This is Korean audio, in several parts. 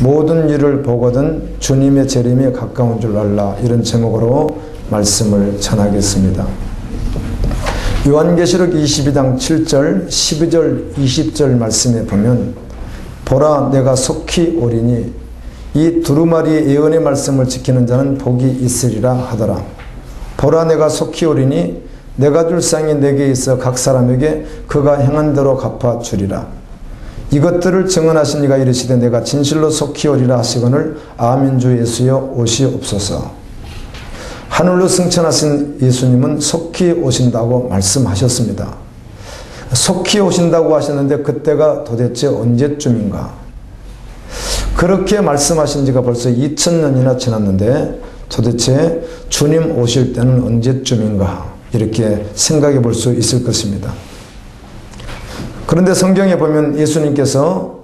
모든 일을 보거든 주님의 재림이 가까운 줄 알라. 이런 제목으로 말씀을 전하겠습니다. 요한계시록 22장 7절, 12절, 20절 말씀에 보면 보라 내가 속히 오리니 이 두루마리의 예언의 말씀을 지키는 자는 복이 있으리라 하더라. 보라 내가 속히 오리니 내가 줄 상이 내게 있어 각 사람에게 그가 행한 대로 갚아주리라. 이것들을 증언하신 이가 이르시되 내가 진실로 속히 오리라 하시거늘 아멘 주 예수여 오시옵소서. 하늘로 승천하신 예수님은 속히 오신다고 말씀하셨습니다. 속히 오신다고 하셨는데 그때가 도대체 언제쯤인가? 그렇게 말씀하신 지가 벌써 2000년이나 지났는데 도대체 주님 오실 때는 언제쯤인가? 이렇게 생각해 볼 수 있을 것입니다. 그런데 성경에 보면 예수님께서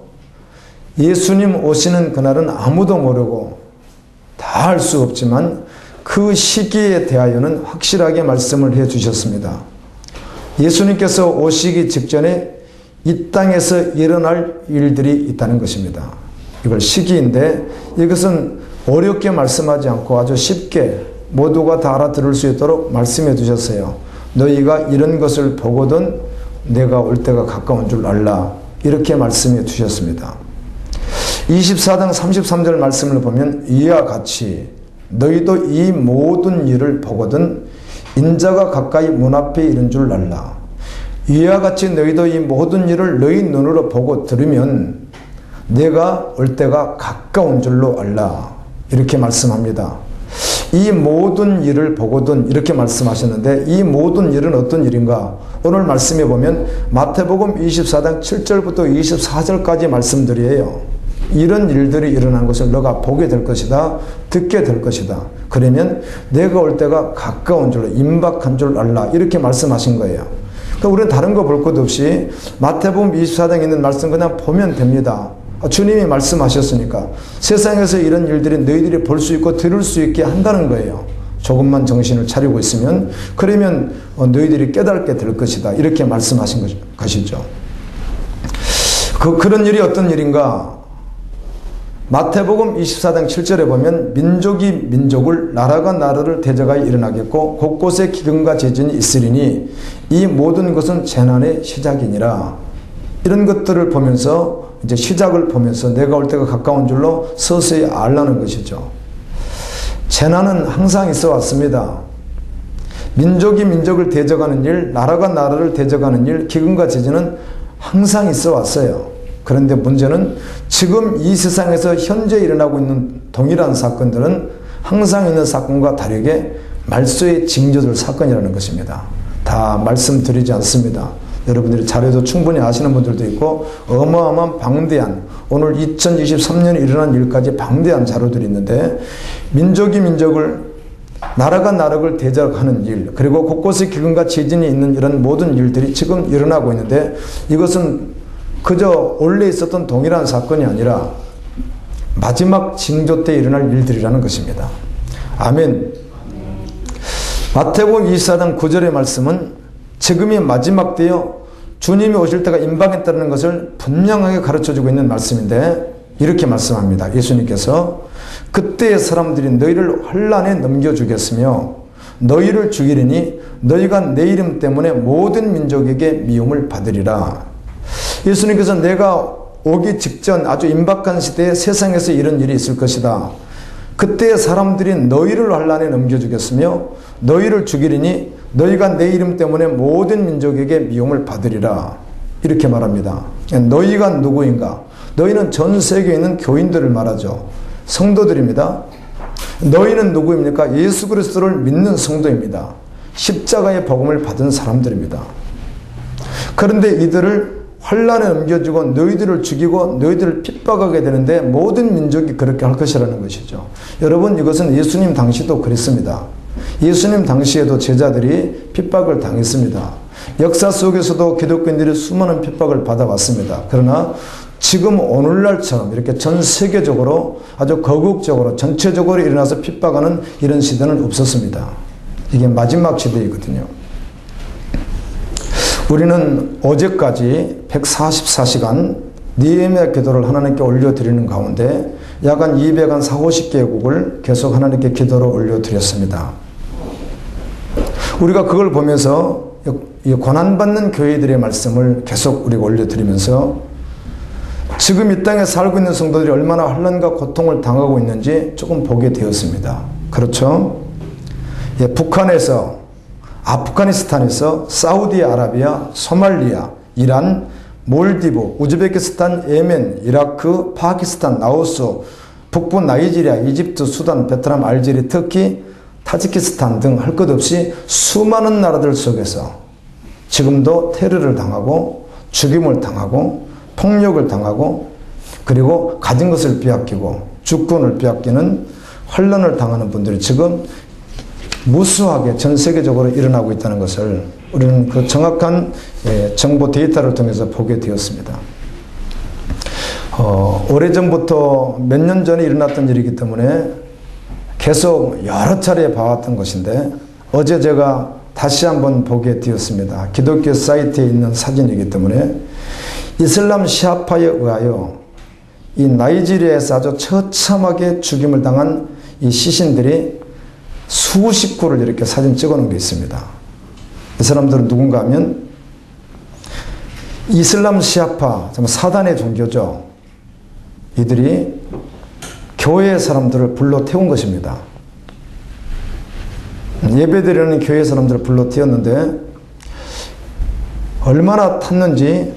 예수님 오시는 그날은 아무도 모르고 다 알 수 없지만 그 시기에 대하여는 확실하게 말씀을 해 주셨습니다. 예수님께서 오시기 직전에 이 땅에서 일어날 일들이 있다는 것입니다. 이걸 시기인데 이것은 어렵게 말씀하지 않고 아주 쉽게 모두가 다 알아들을 수 있도록 말씀해 주셨어요. 너희가 이런 것을 보거든 내가 올 때가 가까운 줄 알라. 이렇게 말씀해 주셨습니다. 24장 33절 말씀을 보면 이와 같이 너희도 이 모든 일을 보거든 인자가 가까이 문 앞에 이른 줄 알라. 이와 같이 너희도 이 모든 일을 너희 눈으로 보고 들으면 내가 올 때가 가까운 줄로 알라. 이렇게 말씀합니다. 이 모든 일을 보거든 이렇게 말씀하셨는데 이 모든 일은 어떤 일인가? 오늘 말씀해 보면 마태복음 24장 7절부터 24절까지 말씀들이에요. 이런 일들이 일어난 것을 너가 보게 될 것이다. 듣게 될 것이다. 그러면 내가 올 때가 가까운 줄로 임박한 줄 알라. 이렇게 말씀하신 거예요. 그러니까 우리는 다른 거 볼 것 없이 마태복음 24장에 있는 말씀 그냥 보면 됩니다. 주님이 말씀하셨으니까 세상에서 이런 일들이 너희들이 볼 수 있고 들을 수 있게 한다는 거예요. 조금만 정신을 차리고 있으면 그러면 너희들이 깨닫게 될 것이다. 이렇게 말씀하신 것이죠. 그런 일이 어떤 일인가? 마태복음 24장 7절에 보면 민족이 민족을 나라가 나라를 대적하여 일어나겠고 곳곳에 기근과 재진이 있으리니 이 모든 것은 재난의 시작이니라. 이런 것들을 보면서 이제 시작을 보면서 내가 올 때가 가까운 줄로 서서히 알라는 것이죠. 재난은 항상 있어 왔습니다. 민족이 민족을 대적하는 일, 나라가 나라를 대적하는 일, 기근과 재진은 항상 있어 왔어요. 그런데 문제는 지금 이 세상에서 현재 일어나고 있는 동일한 사건들은 항상 있는 사건과 다르게 말소에 징조될 사건이라는 것입니다. 다 말씀드리지 않습니다. 여러분들이 자료도 충분히 아시는 분들도 있고 어마어마한 방대한 오늘 2023년에 일어난 일까지 방대한 자료들이 있는데 민족이 민족을 나라가 나라를 대적하는 일 그리고 곳곳에 기근과 재진이 있는 이런 모든 일들이 지금 일어나고 있는데 이것은 그저 원래 있었던 동일한 사건이 아니라 마지막 징조 때 일어날 일들이라는 것입니다. 아멘. 마태복음 24장 9절의 말씀은 지금이 마지막 때요 주님이 오실 때가 임박했다는 것을 분명하게 가르쳐주고 있는 말씀인데 이렇게 말씀합니다. 예수님께서 그때의 사람들이 너희를 환난에 넘겨주겠으며 너희를 죽이리니 너희가 내 이름 때문에 모든 민족에게 미움을 받으리라. 예수님께서 내가 오기 직전 아주 임박한 시대에 세상에서 이런 일이 있을 것이다. 그때 사람들이 너희를 환난에 넘겨주겠으며 너희를 죽이리니 너희가 내 이름 때문에 모든 민족에게 미움을 받으리라. 이렇게 말합니다. 너희가 누구인가? 너희는 전 세계에 있는 교인들을 말하죠. 성도들입니다. 너희는 누구입니까? 예수 그리스도를 믿는 성도입니다. 십자가의 복음을 받은 사람들입니다. 그런데 이들을 환난에 넘겨주고 너희들을 죽이고 너희들을 핍박하게 되는데 모든 민족이 그렇게 할 것이라는 것이죠. 여러분 이것은 예수님 당시도 그랬습니다. 예수님 당시에도 제자들이 핍박을 당했습니다. 역사 속에서도 기독교인들이 수많은 핍박을 받아왔습니다. 그러나 지금 오늘날처럼 이렇게 전 세계적으로 아주 거국적으로 전체적으로 일어나서 핍박하는 이런 시대는 없었습니다. 이게 마지막 시대이거든요. 우리는 어제까지 144시간 느헤미야 기도를 하나님께 올려드리는 가운데 약 한 240개국을 계속 하나님께 기도를 올려드렸습니다. 우리가 그걸 보면서 고난받는 교회들의 말씀을 계속 우리가 올려드리면서 지금 이 땅에 살고 있는 성도들이 얼마나 환난과 고통을 당하고 있는지 조금 보게 되었습니다. 그렇죠? 북한에서, 아프가니스탄에서, 사우디아라비아, 소말리아, 이란, 몰디브, 우즈베키스탄, 예멘, 이라크, 파키스탄, 라오스, 북부 나이지리아, 이집트, 수단, 베트남, 알제리, 터키, 타지키스탄 등 할 것 없이 수많은 나라들 속에서 지금도 테러를 당하고 죽임을 당하고 폭력을 당하고 그리고 가진 것을 빼앗기고 주권을 빼앗기는 환난을 당하는 분들이 지금 무수하게 전 세계적으로 일어나고 있다는 것을 우리는 그 정확한 정보 데이터를 통해서 보게 되었습니다. 오래전부터 몇 년 전에 일어났던 일이기 때문에 계속 여러 차례 봐왔던 것인데 어제 제가 다시 한번 보게 되었습니다. 기독교 사이트에 있는 사진이기 때문에 이슬람 시아파에 의하여 이 나이지리아에서 아주 처참하게 죽임을 당한 이 시신들이 수십 구를 이렇게 사진 찍어 놓은 게 있습니다. 이 사람들은 누군가 하면 이슬람 시아파, 사단의 종교죠. 이들이 교회 사람들을 불러 태운 것입니다. 예배드리는 교회 사람들을 불러 태웠는데 얼마나 탔는지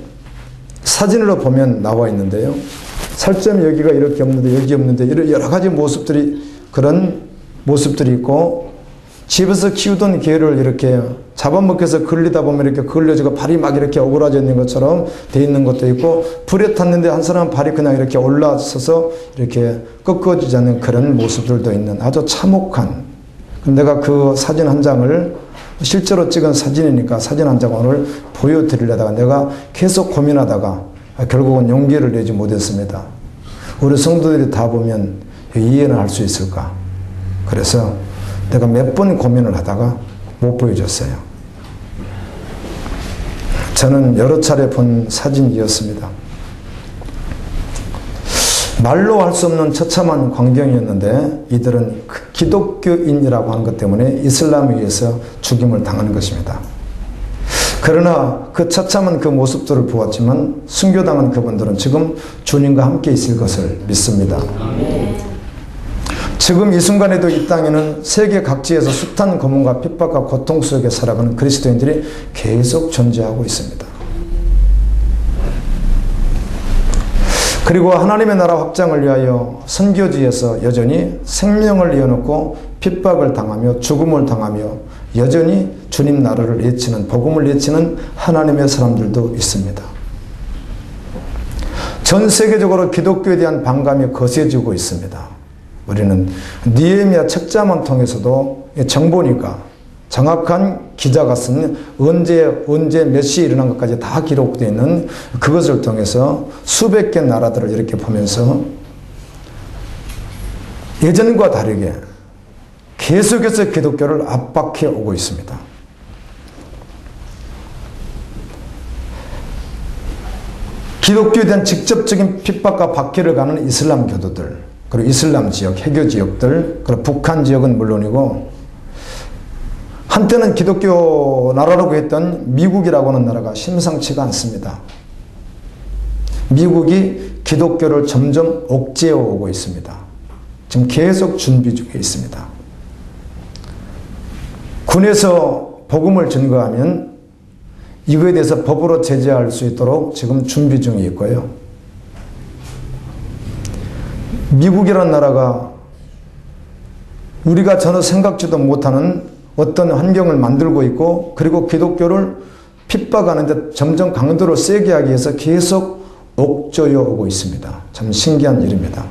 사진으로 보면 나와 있는데요. 살점 여기가 이렇게 없는데 여기 없는데 이런 여러 가지 모습들이 그런 모습들이 있고 집에서 키우던 개를 이렇게 잡아먹혀서 걸리다 보면 이렇게 걸려지고 발이 막 이렇게 오그라져 있는 것처럼 돼 있는 것도 있고 불에 탔는데 한 사람은 발이 그냥 이렇게 올라서서 이렇게 꺾어지지 않는 그런 모습들도 있는 아주 참혹한 내가 그 사진 한 장을 실제로 찍은 사진이니까 사진 한 장 오늘 보여드리려다가 내가 계속 고민하다가 결국은 용기를 내지 못했습니다. 우리 성도들이 다 보면 이해는 할 수 있을까? 그래서 내가 몇 번 고민을 하다가 못 보여줬어요. 저는 여러 차례 본 사진이었습니다. 말로 할 수 없는 처참한 광경이었는데 이들은 기독교인이라고 하는 것 때문에 이슬람에 의해서 죽임을 당하는 것입니다. 그러나 그 처참한 그 모습들을 보았지만 순교당한 그분들은 지금 주님과 함께 있을 것을 믿습니다. 지금 이 순간에도 이 땅에는 세계 각지에서 숱한 고문과 핍박과 고통 속에 살아가는 그리스도인들이 계속 존재하고 있습니다. 그리고 하나님의 나라 확장을 위하여 선교지에서 여전히 생명을 이어놓고 핍박을 당하며 죽음을 당하며 여전히 주님 나라를 외치는 복음을 외치는 하나님의 사람들도 있습니다. 전 세계적으로 기독교에 대한 반감이 거세지고 있습니다. 우리는 느헤미야 책자만 통해서도 정보니까 정확한 기자가 쓴 언제 몇 시에 일어난 것까지 다 기록되어 있는 그것을 통해서 수백 개 나라들을 이렇게 보면서 예전과 다르게 계속해서 기독교를 압박해 오고 있습니다. 기독교에 대한 직접적인 핍박과 박해를 가는 이슬람 교도들, 그리고 이슬람 지역, 해교 지역들, 그리고 북한 지역은 물론이고 한때는 기독교 나라라고 했던 미국이라고 하는 나라가 심상치가 않습니다. 미국이 기독교를 점점 옥죄어 오고 있습니다. 지금 계속 준비 중에 있습니다. 군에서 복음을 증거하면 이거에 대해서 법으로 제재할 수 있도록 지금 준비 중에 있고요. 미국이라는 나라가 우리가 전혀 생각지도 못하는 어떤 환경을 만들고 있고 그리고 기독교를 핍박하는데 점점 강도를 세게 하기 위해서 계속 옥죄어 오고 있습니다. 참 신기한 일입니다.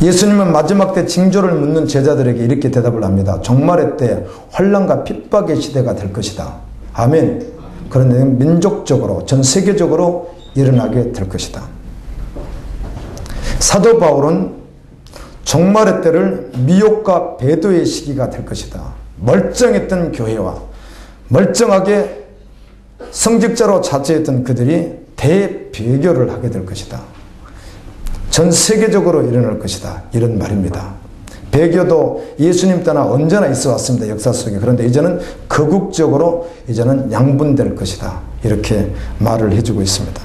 예수님은 마지막 때 징조를 묻는 제자들에게 이렇게 대답을 합니다. 종말의 때 환난과 핍박의 시대가 될 것이다. 아멘. 그런데 민족적으로 전 세계적으로 일어나게 될 것이다. 사도 바울은 종말의 때를 미혹과 배도의 시기가 될 것이다. 멀쩡했던 교회와 멀쩡하게 성직자로 자처했던 그들이 대배교를 하게 될 것이다. 전 세계적으로 일어날 것이다. 이런 말입니다. 배교도 예수님 때나 언제나 있어 왔습니다. 역사 속에. 그런데 이제는 거국적으로 이제는 양분될 것이다. 이렇게 말을 해주고 있습니다.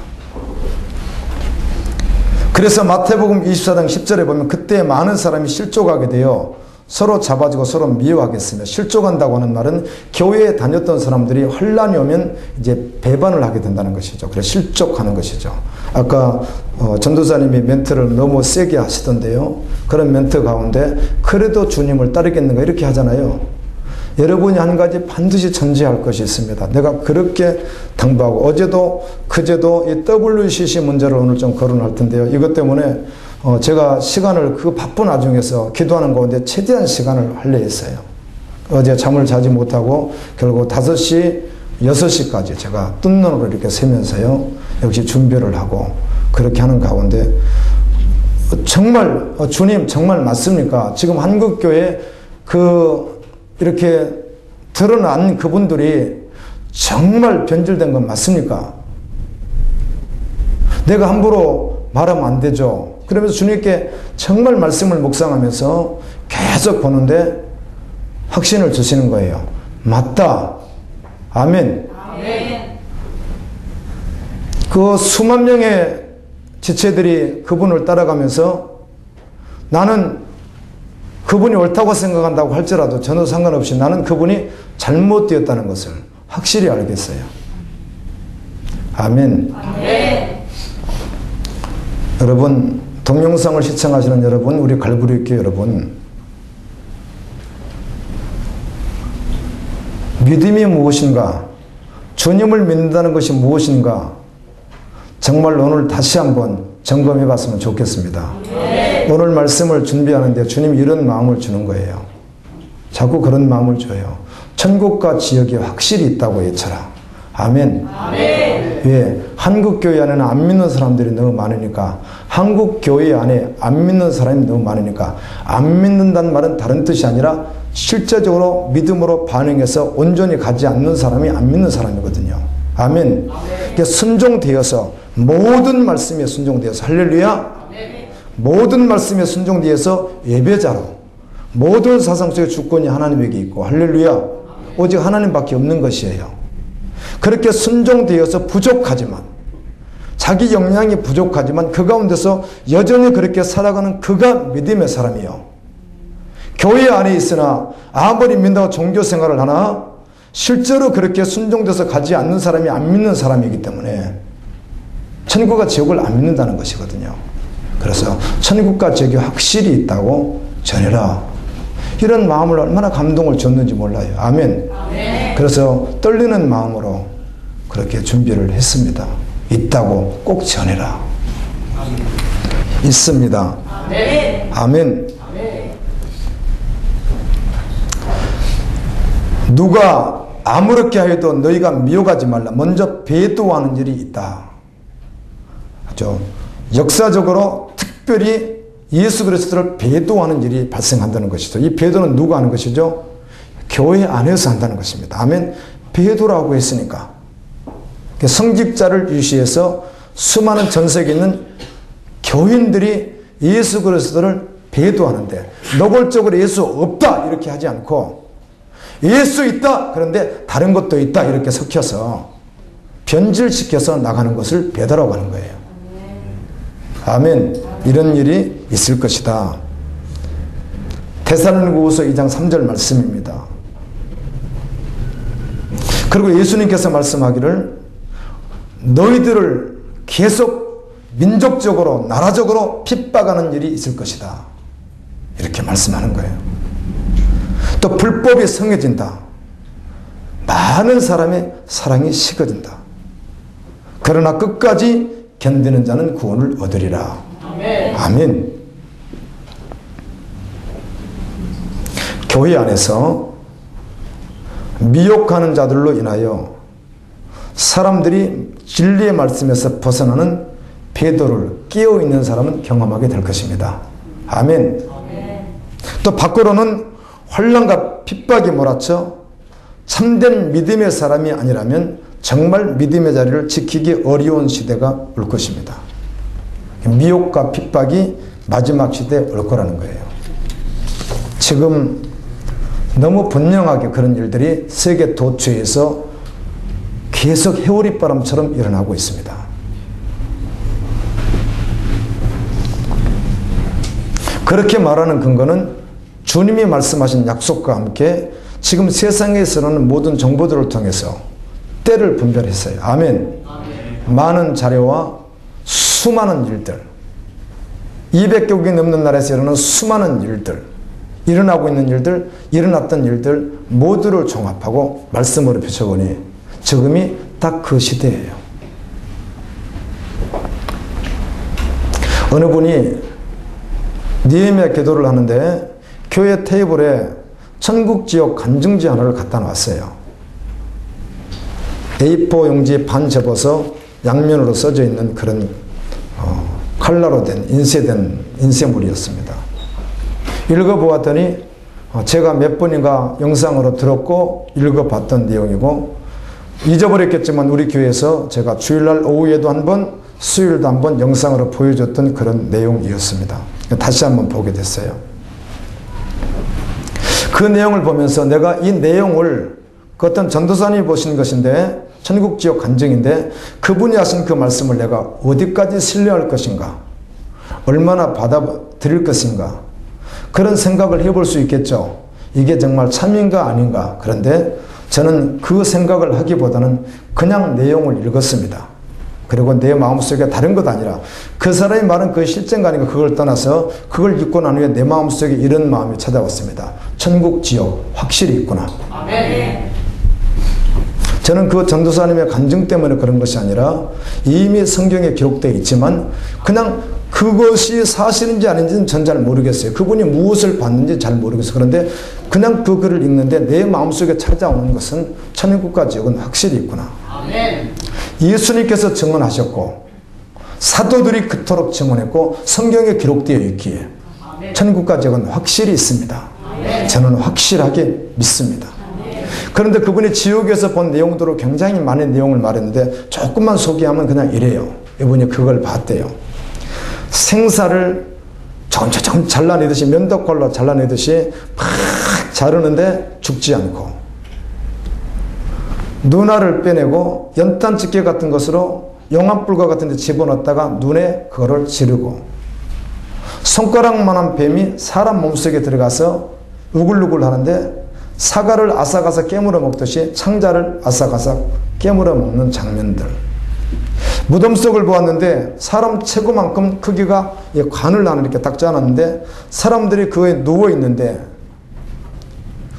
그래서 마태복음 24장 10절에 보면 그때 많은 사람이 실족하게 되어 서로 잡아주고 서로 미워하겠으며, 실족한다고 하는 말은 교회에 다녔던 사람들이 혼란이 오면 이제 배반을 하게 된다는 것이죠. 그래서 실족하는 것이죠. 아까 전도사님이 멘트를 너무 세게 하시던데요. 그런 멘트 가운데 그래도 주님을 따르겠는가 이렇게 하잖아요. 여러분이 한 가지 반드시 전제할 것이 있습니다. 내가 그렇게 당부하고, 어제도 그제도 이 WCC 문제를 오늘 좀 거론할 텐데요. 이것 때문에 제가 시간을 그 바쁜 와중에서 기도하는 가운데 최대한 시간을 하려 했어요. 어제 잠을 자지 못하고 결국 5시, 6시까지 제가 뜬 눈으로 이렇게 새면서요. 역시 준비를 하고 그렇게 하는 가운데 정말 주님 정말 맞습니까? 지금 한국교회 이렇게 드러난 그분들이 정말 변질된 건 맞습니까? 내가 함부로 말하면 안 되죠. 그러면서 주님께 정말 말씀을 묵상하면서 계속 보는데 확신을 주시는 거예요. 맞다. 아멘. 아멘. 그 수만 명의 지체들이 그분을 따라가면서 나는 그분이 옳다고 생각한다고 할지라도 전혀 상관없이 나는 그분이 잘못되었다는 것을 확실히 알겠어요. 아멘. 아멘. 여러분, 동영상을 시청하시는 여러분, 우리 갈보리교회 여러분, 믿음이 무엇인가, 주님을 믿는다는 것이 무엇인가, 정말 오늘 다시 한번 점검해 봤으면 좋겠습니다. 네. 오늘 말씀을 준비하는데 주님이 이런 마음을 주는 거예요. 자꾸 그런 마음을 줘요. 천국과 지역이 확실히 있다고 외쳐라. 아멘. 아멘. 왜? 한국교회 안에는 안 믿는 사람들이 너무 많으니까, 한국교회 안에 안 믿는 사람이 너무 많으니까, 안 믿는다는 말은 다른 뜻이 아니라 실제적으로 믿음으로 반응해서 온전히 가지 않는 사람이 안 믿는 사람이거든요. 아멘. 아멘. 순종되어서, 모든 말씀에 순종되어서, 할렐루야. 아멘. 모든 말씀에 순종되어서 예배자로, 모든 사상 속의 주권이 하나님에게 있고, 할렐루야. 아멘. 오직 하나님밖에 없는 것이에요. 그렇게 순종되어서 부족하지만, 자기 역량이 부족하지만 그 가운데서 여전히 그렇게 살아가는 그가 믿음의 사람이요. 교회 안에 있으나 아무리 믿는다고 종교 생활을 하나 실제로 그렇게 순종돼서 가지 않는 사람이 안 믿는 사람이기 때문에 천국과 지옥을 안 믿는다는 것이거든요. 그래서 천국과 지옥이 확실히 있다고 전해라. 이런 마음을 얼마나 감동을 줬는지 몰라요. 아멘. 아멘. 그래서 떨리는 마음으로 그렇게 준비를 했습니다. 있다고 꼭 전해라. 아멘. 있습니다. 아멘. 아멘. 아멘. 누가 아무렇게 하여도 너희가 미혹하지 말라. 먼저 배도하는 일이 있다. 그렇죠? 역사적으로 특별히 예수 그리스도를 배도하는 일이 발생한다는 것이죠. 이 배도는 누가 하는 것이죠? 교회 안에서 한다는 것입니다. 아멘. 배도라고 했으니까. 성직자를 유시해서 수많은 전 세계에 있는 교인들이 예수 그리스도를 배도하는데, 노골적으로 예수 없다 이렇게 하지 않고 예수 있다 그런데 다른 것도 있다 이렇게 섞여서 변질시켜서 나가는 것을 배도라고 하는 거예요. 아멘. 이런 일이 있을 것이다. 데살로니가후서 2장 3절 말씀입니다. 그리고 예수님께서 말씀하기를 너희들을 계속 민족적으로 나라적으로 핍박하는 일이 있을 것이다. 이렇게 말씀하는 거예요. 또 불법이 성해진다. 많은 사람의 사랑이 식어진다. 그러나 끝까지 견디는 자는 구원을 얻으리라. 아멘. 아멘. 교회 안에서 미혹하는 자들로 인하여 사람들이 진리의 말씀에서 벗어나는 배도를 깨어있는 사람은 경험하게 될 것입니다. 아멘. 아멘. 또 밖으로는 혼란과 핍박이 몰아쳐 참된 믿음의 사람이 아니라면 정말 믿음의 자리를 지키기 어려운 시대가 올 것입니다. 미혹과 핍박이 마지막 시대에 올 거라는 거예요. 지금 너무 분명하게 그런 일들이 세계 도처에서 계속 해오리바람처럼 일어나고 있습니다. 그렇게 말하는 근거는 주님이 말씀하신 약속과 함께 지금 세상에서 일어나는 모든 정보들을 통해서 때를 분별했어요. 아멘. 많은 자료와 수많은 일들, 200개국이 넘는 나라에서 일어나는 수많은 일들, 일어나고 있는 일들, 일어났던 일들 모두를 종합하고 말씀으로 비춰보니 지금이 딱 그 시대예요. 어느 분이 느헤미야 기도를 하는데 교회 테이블에 천국지옥 간증지 하나를 갖다 놨어요. A4 용지 반 접어서 양면으로 써져 있는 그런 칼라로 된 인쇄물이었습니다. 읽어보았더니 제가 몇 번인가 영상으로 들었고 읽어봤던 내용이고, 잊어버렸겠지만 우리 교회에서 제가 주일날 오후에도 한 번, 수요일도 한 번 영상으로 보여줬던 그런 내용이었습니다. 다시 한번 보게 됐어요. 그 내용을 보면서 내가 이 내용을 그 어떤 전도사님이 보신 것인데, 천국지옥 간증인데 그분이 하신 그 말씀을 내가 어디까지 신뢰할 것인가, 얼마나 받아들일 것인가, 그런 생각을 해볼 수 있겠죠. 이게 정말 참인가 아닌가. 그런데 저는 그 생각을 하기보다는 그냥 내용을 읽었습니다. 그리고 내 마음속에 다른 것 아니라 그 사람이 말한 그 실제가 아닌가 그걸 떠나서 그걸 읽고 난 후에 내 마음속에 이런 마음이 찾아왔습니다. 천국 지옥 확실히 있구나. 아멘. 저는 그 전도사님의 간증 때문에 그런 것이 아니라 이미 성경에 기록되어 있지만 그냥 그것이 사실인지 아닌지는 전 잘 모르겠어요. 그분이 무엇을 봤는지 잘 모르겠어요. 그런데 그냥 그 글을 읽는데 내 마음속에 찾아오는 것은 천국과 지옥은 확실히 있구나. 아멘. 예수님께서 증언하셨고 사도들이 그토록 증언했고 성경에 기록되어 있기에 천국과 지옥은 확실히 있습니다. 저는 확실하게 믿습니다. 그런데 그분이 지옥에서 본 내용들로 굉장히 많은 내용을 말했는데 조금만 소개하면 그냥 이래요. 이분이 그걸 봤대요. 생사를 점점 잘라내듯이, 면도칼로 잘라내듯이 막 자르는데 죽지 않고, 눈알을 빼내고 연탄 집게 같은 것으로 용암불과 같은 데 집어넣었다가 눈에 그거를 지르고, 손가락만한 뱀이 사람 몸속에 들어가서 우글우글 하는데 사과를 아삭아삭 깨물어 먹듯이 창자를 아삭아삭 깨물어 먹는 장면들. 무덤 속을 보았는데 사람 체구만큼 크기가 관을 하나 이렇게 딱 짜놨는데 사람들이 그에 누워 있는데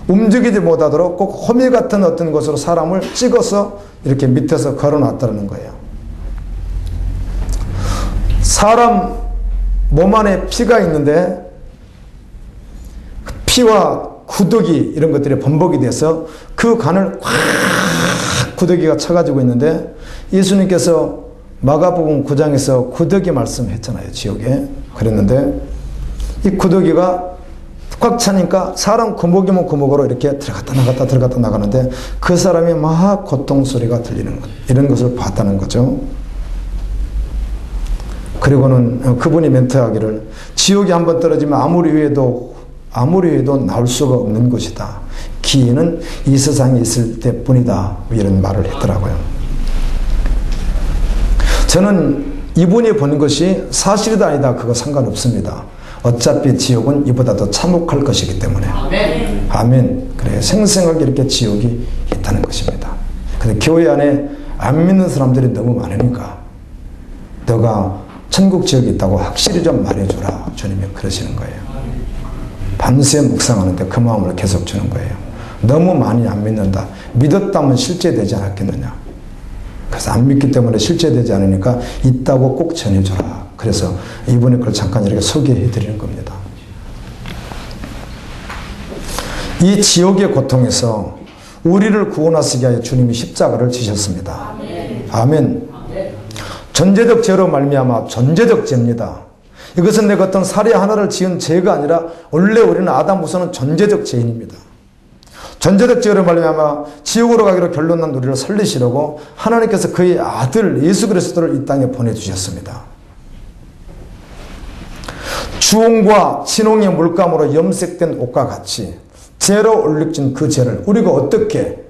움직이지 못하도록 꼭 호미 같은 어떤 것으로 사람을 찍어서 이렇게 밑에서 걸어놨다는 거예요. 사람 몸 안에 피가 있는데 피와 구더기 이런 것들이 번복이 돼서 그 간을 꽉 구더기가 차가지고 있는데, 예수님께서 마가복음 9장에서 구더기 말씀했잖아요. 지옥에. 그랬는데 이 구더기가 꽉 차니까 사람 구멍이면 구멍으로 이렇게 들어갔다 나갔다 들어갔다 나가는데 그 사람이 막 고통 소리가 들리는 것, 이런 것을 봤다는 거죠. 그리고는 그분이 멘트하기를 지옥에 한번 떨어지면 아무리 해도 나올 수가 없는 것이다. 기회는 이 세상에 있을 때뿐이다. 이런 말을 했더라고요. 저는 이분이 보는 것이 사실이다 아니다 그거 상관없습니다. 어차피 지옥은 이보다 더 참혹할 것이기 때문에. 아멘. 아멘. 그래, 생생하게 이렇게 지옥이 있다는 것입니다. 근데 교회 안에 안 믿는 사람들이 너무 많으니까 너가 천국 지옥이 있다고 확실히 좀 말해주라. 주님이 그러시는 거예요. 밤새 묵상하는데 그 마음을 계속 주는 거예요. 너무 많이 안 믿는다. 믿었다면 실제되지 않았겠느냐. 그래서 안 믿기 때문에 실제되지 않으니까 있다고 꼭 전해줘라. 그래서 이번에 그걸 잠깐 이렇게 소개해 드리는 겁니다. 이 지옥의 고통에서 우리를 구원하시기 위하여 주님이 십자가를 지셨습니다. 아멘. 전제적 죄로 말미암아 전제적 죄입니다. 이것은 내가 어떤 살해 하나를 지은 죄가 아니라 원래 우리는 아담 후손은 전제적 죄인입니다. 존재적 죄로 말미암아 지옥으로 가기로 결론난 우리를 살리시려고 하나님께서 그의 아들 예수 그리스도를 이 땅에 보내주셨습니다. 주홍과 진홍의 물감으로 염색된 옷과 같이 죄로 얼룩진 그 죄를 우리가 어떻게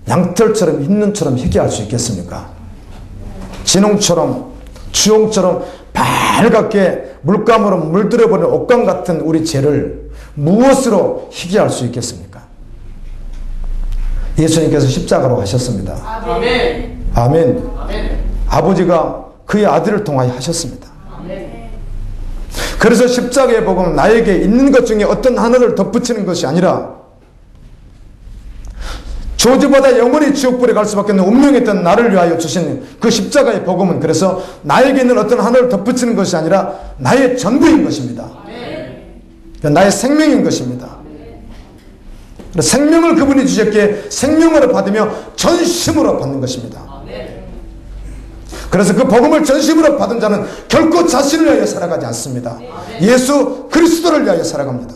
양털처럼 흰눈처럼 희게할 수 있겠습니까? 진홍처럼 주홍처럼 밝게 물감으로 물들어버린 옷감 같은 우리 죄를 무엇으로 희게할 수 있겠습니까? 예수님께서 십자가로 하셨습니다. 아멘. 아멘. 아멘. 아버지가 그의 아들을 통하여 하셨습니다. 아멘. 그래서 십자가의 복음은 나에게 있는 것 중에 어떤 하나를 덧붙이는 것이 아니라 저주받아 영원히 지옥불에 갈 수밖에 없는 운명했던 나를 위하여 주신 그 십자가의 복음은 그래서 나에게 있는 어떤 하나를 덧붙이는 것이 아니라 나의 전부인 것입니다. 나의 생명인 것입니다. 생명을 그분이 주셨기에 생명으로 받으며 전심으로 받는 것입니다. 그래서 그 복음을 전심으로 받은 자는 결코 자신을 위하여 살아가지 않습니다. 예수 그리스도를 위하여 살아갑니다.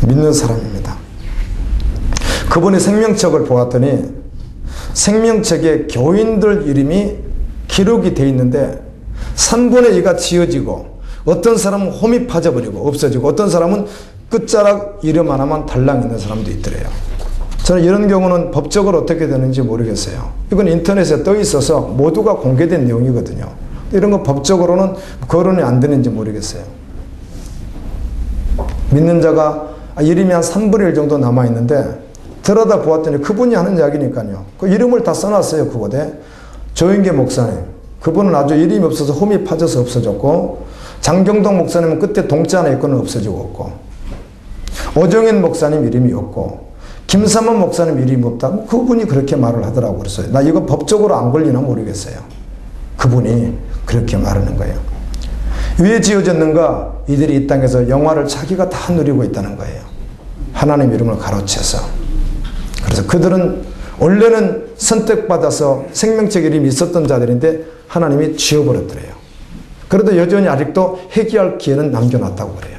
믿는 사람입니다. 그분의 생명책을 보았더니 생명책에 교인들 이름이 기록이 되어 있는데 3분의 2가 지워지고 어떤 사람은 홈이 파져버리고 없어지고 어떤 사람은 끝자락 이름 하나만 달랑 있는 사람도 있더래요. 저는 이런 경우는 법적으로 어떻게 되는지 모르겠어요. 이건 인터넷에 떠 있어서 모두가 공개된 내용이거든요. 이런 거 법적으로는 거론이 안 되는지 모르겠어요. 믿는 자가 이름이 한 3분의 1 정도 남아있는데 들여다 보았더니 그분이 하는 이야기니까요. 그 이름을 다 써놨어요. 그곳에. 조인계 목사님. 그분은 아주 이름이 없어서 홈이 파져서 없어졌고 장경동 목사님은 끝에 동자 하나 있고는 없어지고 없고 오정현 목사님 이름이 없고 김삼원 목사님 이름이 없다고 그분이 그렇게 말을 하더라고 그랬어요. 나 이거 법적으로 안 걸리나 모르겠어요. 그분이 그렇게 말하는 거예요. 왜 지어졌는가? 이들이 이 땅에서 영화를 자기가 다 누리고 있다는 거예요. 하나님 이름을 가로채서. 그래서 그들은 원래는 선택받아서 생명책 이름이 있었던 자들인데 하나님이 지워버렸더래요. 그래도 여전히 아직도 회개할 기회는 남겨놨다고 그래요.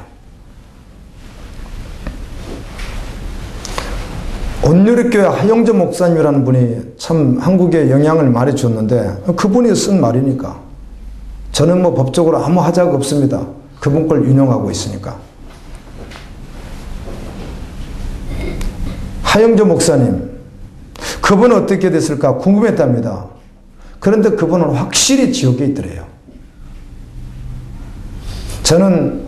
온누리교회 하영조 목사님이라는 분이 참 한국에 영향을 많이 줬는데 그분이 쓴 말이니까 저는 뭐 법적으로 아무 하자가 없습니다. 그분 걸 인용하고 있으니까. 하영조 목사님, 그분은 어떻게 됐을까 궁금했답니다. 그런데 그분은 확실히 지옥에 있더래요. 저는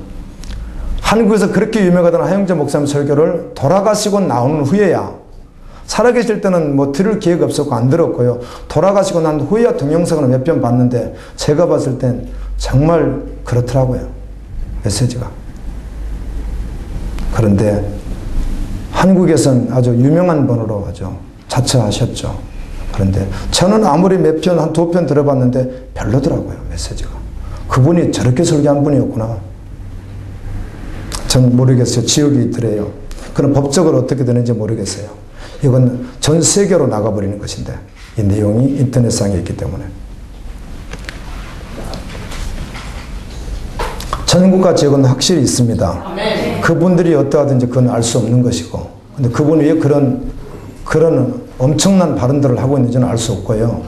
한국에서 그렇게 유명하던 하영조 목사님 설교를 돌아가시고 나오는 후에야, 살아계실 때는 뭐 들을 기회가 없었고 안 들었고요. 돌아가시고 난 후에야 동영상을 몇 편 봤는데 제가 봤을 땐 정말 그렇더라고요. 메시지가. 그런데 한국에서는 아주 유명한 분으로 아주 자처하셨죠. 그런데 저는 아무리 몇 편, 한 2편 들어봤는데 별로더라고요, 메시지가. 그분이 저렇게 설교한 분이었구나. 전 모르겠어요. 지옥이 있더래요. 그럼 법적으로 어떻게 되는지 모르겠어요. 이건 전 세계로 나가버리는 것인데 이 내용이 인터넷상에 있기 때문에. 천국과 지옥은 확실히 있습니다. 아멘. 그분들이 어떠하든지 그건 알 수 없는 것이고, 근데 그분이 왜 그런 엄청난 발언들을 하고 있는지는 알 수 없고요.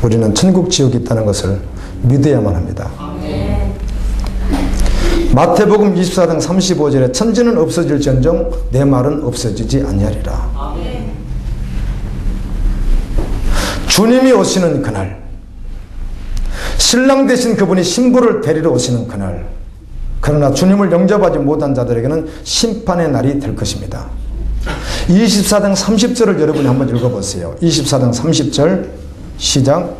우리는 천국 지옥이 있다는 것을 믿어야만 합니다. 아멘. 마태복음 24장 35절에 천지는 없어질지언정 내 말은 없어지지 아니하리라. 아멘. 주님이 오시는 그날, 신랑 되신 그분이 신부를 데리러 오시는 그날, 그러나 주님을 영접하지 못한 자들에게는 심판의 날이 될 것입니다. 24장 30절을 여러분이 한번 읽어보세요. 24장 30절 시작.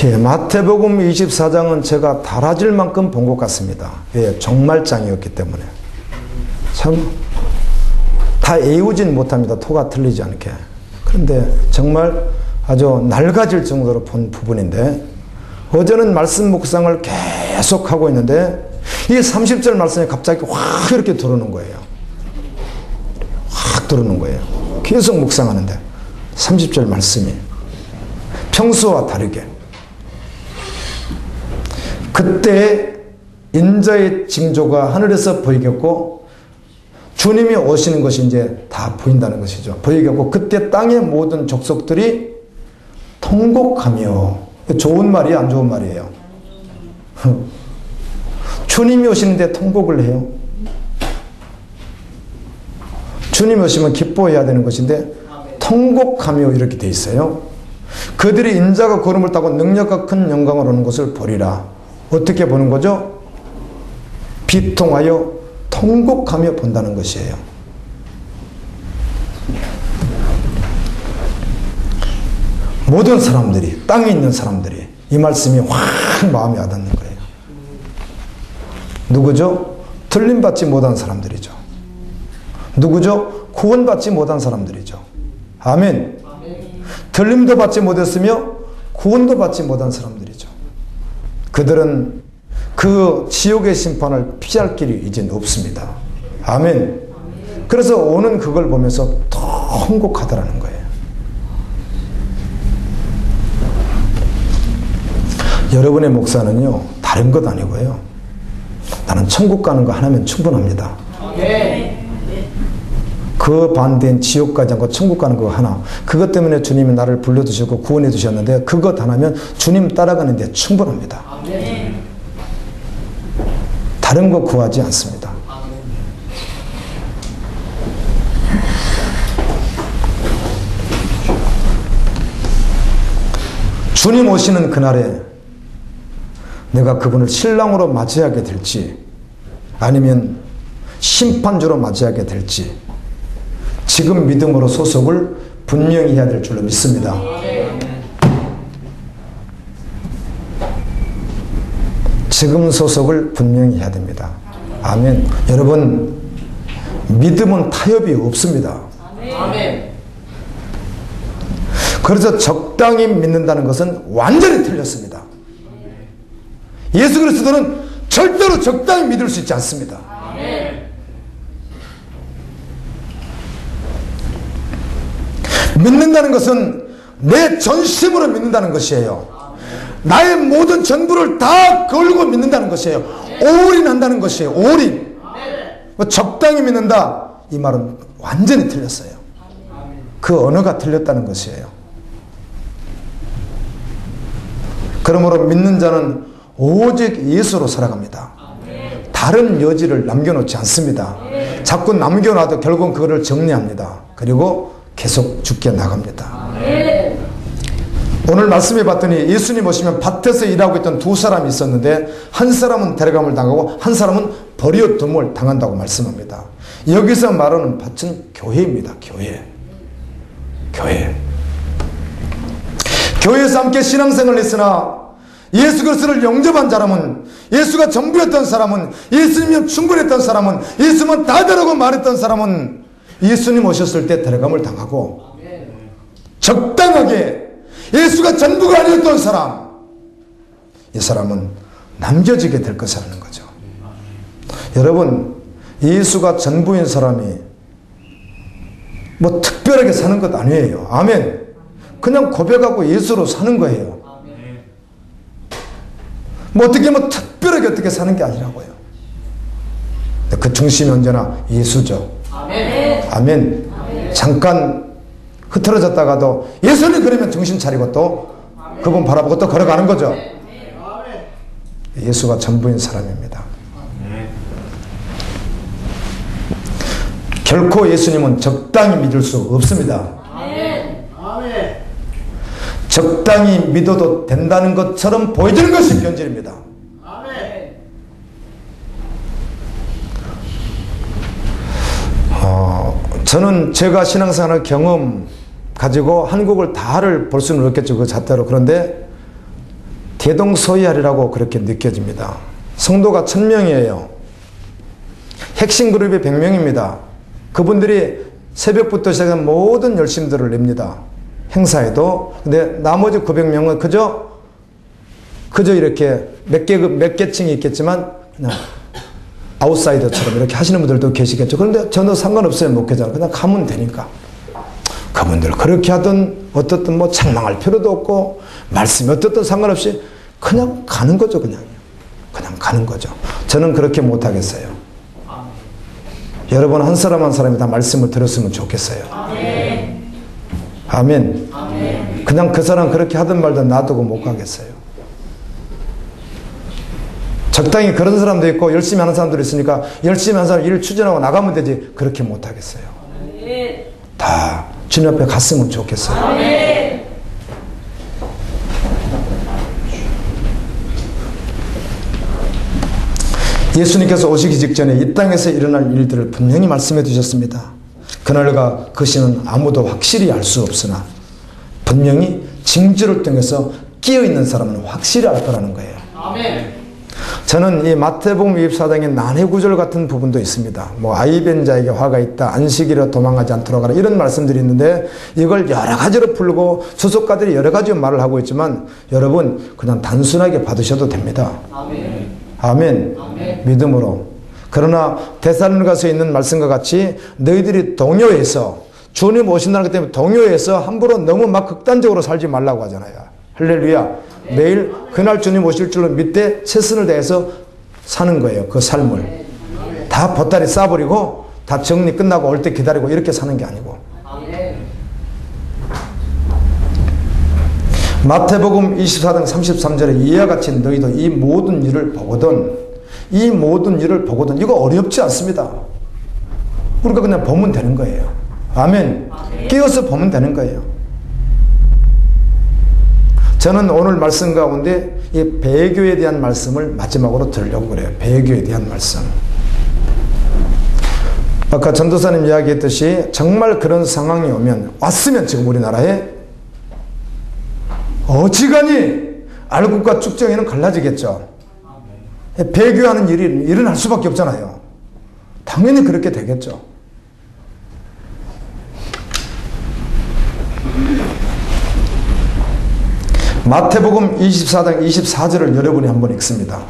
예, 마태복음 24장은 제가 달아질 만큼 본 것 같습니다. 예, 종말장이었기 때문에. 참, 다 애우진 못합니다. 토가 틀리지 않게. 그런데 정말 아주 낡아질 정도로 본 부분인데, 어제는 말씀 묵상을 계속 하고 있는데, 이 30절 말씀이 갑자기 확 이렇게 들어오는 거예요. 확 들어오는 거예요. 계속 묵상하는데. 30절 말씀이 평소와 다르게 그때 인자의 징조가 하늘에서 보이겠고 주님이 오시는 것이 이제 다 보인다는 것이죠. 보이겠고 그때 땅의 모든 족속들이 통곡하며, 좋은 말이에요, 안 좋은 말이에요? 주님이 오시는데 통곡을 해요. 주님이 오시면 기뻐해야 되는 것인데 통곡하며 이렇게 돼 있어요. 그들이 인자가 구름을 타고 능력과 큰 영광을 오는 것을 보리라. 어떻게 보는 거죠? 비통하여 통곡하며 본다는 것이에요. 모든 사람들이, 땅에 있는 사람들이 이 말씀이 확 마음에 와닿는 거예요. 누구죠? 틀림받지 못한 사람들이죠. 누구죠? 구원받지 못한 사람들이죠. 아멘. 틀림도 받지 못했으며 구원도 받지 못한 사람들이죠. 그들은 그 지옥의 심판을 피할 길이 이젠 없습니다. 아멘. 그래서 오는 그걸 보면서 통곡하더라는 거예요. 여러분의 목사는요, 다른 것 아니고요. 나는 천국 가는 거 하나면 충분합니다. 그 반대인 지옥 가지 않고 천국 가는 거 하나. 그것 때문에 주님이 나를 불러주시고 구원해 주셨는데 그것 하나면 주님 따라가는데 충분합니다. 다른 거 구하지 않습니다. 주님 오시는 그날에 내가 그분을 신랑으로 맞이하게 될지 아니면 심판주로 맞이하게 될지 지금 믿음으로 소속을 분명히 해야 될 줄로 믿습니다. 지금 소속을 분명히 해야 됩니다. 아멘. 여러분, 믿음은 타협이 없습니다. 아멘. 그래서 적당히 믿는다는 것은 완전히 틀렸습니다. 예수 그리스도는 절대로 적당히 믿을 수 있지 않습니다. 아멘. 믿는다는 것은 내 전심으로 믿는다는 것이에요. 나의 모든 전부를 다 걸고 믿는다는 것이에요. 올인한다는 것이에요. 올인. 적당히 믿는다. 이 말은 완전히 틀렸어요. 그 언어가 틀렸다는 것이에요. 그러므로 믿는 자는 오직 예수로 살아갑니다. 다른 여지를 남겨놓지 않습니다. 자꾸 남겨놔도 결국은 그거를 정리합니다. 그리고 계속 죽게 나갑니다. 오늘 말씀해 봤더니 예수님 오시면 밭에서 일하고 있던 두 사람이 있었는데 한 사람은 데려감을 당하고 한 사람은 버려둠을 당한다고 말씀합니다. 여기서 말하는 밭은 교회입니다. 교회. 교회에서 함께 신앙생활을 했으나 예수 그리스도를 영접한 사람은, 예수가 전부였던 사람은, 예수님이 충분했던 사람은, 예수만 다되라고 말했던 사람은 예수님 오셨을 때 데려감을 당하고 적당하게 예수가 전부가 아니었던 사람, 이 사람은 남겨지게 될 것이라는 거죠. 여러분, 예수가 전부인 사람이 뭐 특별하게 사는 것 아니에요. 아멘. 그냥 고백하고 예수로 사는 거예요. 뭐 어떻게 뭐 특별하게 어떻게 사는 게 아니라고요. 그 중심이 언제나 예수죠. 아멘. 아멘. 잠깐 흐트러졌다가도 예수님 그러면 정신 차리고 또 그분 바라보고 또 걸어가는 거죠. 예수가 전부인 사람입니다. 결코 예수님은 적당히 믿을 수 없습니다. 적당히 믿어도 된다는 것처럼 보여지는 것이 변질입니다. 저는 제가 신앙생활 경험 가지고 한국을 다를 볼 수는 없겠죠. 그 잣대로. 그런데 대동소이하리라고 그렇게 느껴집니다. 성도가 1000명이에요. 핵심 그룹이 100명입니다. 그분들이 새벽부터 시작해서 모든 열심들을 냅니다. 행사에도. 근데 나머지 900명은 그저 이렇게 몇 개층이 있겠지만 그냥 아웃사이더처럼 이렇게 하시는 분들도 계시겠죠. 그런데 저는 상관없어요. 목회자는. 그냥 가면 되니까. 그 그분들 그렇게 하든 어떻든 뭐 책망할 필요도 없고 말씀이 어떻든 상관없이 그냥 가는 거죠. 그냥 가는 거죠. 저는 그렇게 못하겠어요. 여러분 한 사람 한 사람이 다 말씀을 들었으면 좋겠어요. 아멘. 그냥 그 사람 그렇게 하든 말든 놔두고 못 가겠어요. 적당히 그런 사람도 있고 열심히 하는 사람도 있으니까 열심히 하는 사람 일을 추진하고 나가면 되지 그렇게 못 하겠어요. 다 주님 앞에 갔으면 좋겠어요. 예수님께서 오시기 직전에 이 땅에서 일어날 일들을 분명히 말씀해 주셨습니다. 그날과 그 시는 아무도 확실히 알 수 없으나 분명히 징조를 통해서 끼어있는 사람은 확실히 알 거라는 거예요. 아멘. 저는 이 마태복음 24장의 난해구절 같은 부분도 있습니다. 뭐 아이벤 자에게 화가 있다, 안식일에 도망가지 않도록 하라, 이런 말씀들이 있는데 이걸 여러 가지로 풀고 주석가들이 여러 가지 말을 하고 있지만 여러분 그냥 단순하게 받으셔도 됩니다. 아멘. 아멘. 아멘. 믿음으로. 그러나 데살로니가서에 있는 말씀과 같이 너희들이 동요해서 주님 오신다는 것 때문에 동요해서 함부로 너무 막 극단적으로 살지 말라고 하잖아요. 할렐루야. 내일 그날 주님 오실 줄로 믿되 최선을 다해서 사는 거예요. 그 삶을 다 보따리 싸버리고 다 정리 끝나고 올 때 기다리고 이렇게 사는 게 아니고. 마태복음 24장 33절에 이와 같이 너희도 이 모든 일을 보거든 이거 어렵지 않습니다. 우리가 그냥 보면 되는 거예요. 아멘. 끼어서 보면 되는 거예요. 저는 오늘 말씀 가운데 이 배교에 대한 말씀을 마지막으로 들으려고 그래요. 배교에 대한 말씀. 아까 전도사님 이야기했듯이 정말 그런 상황이 왔으면 지금 우리나라에 어지간히 알곡과 쭉정이는 갈라지겠죠. 배교하는 일이 일어날 수밖에 없잖아요. 당연히 그렇게 되겠죠. 마태복음 24장 24절을 여러분이 한번 읽습니다.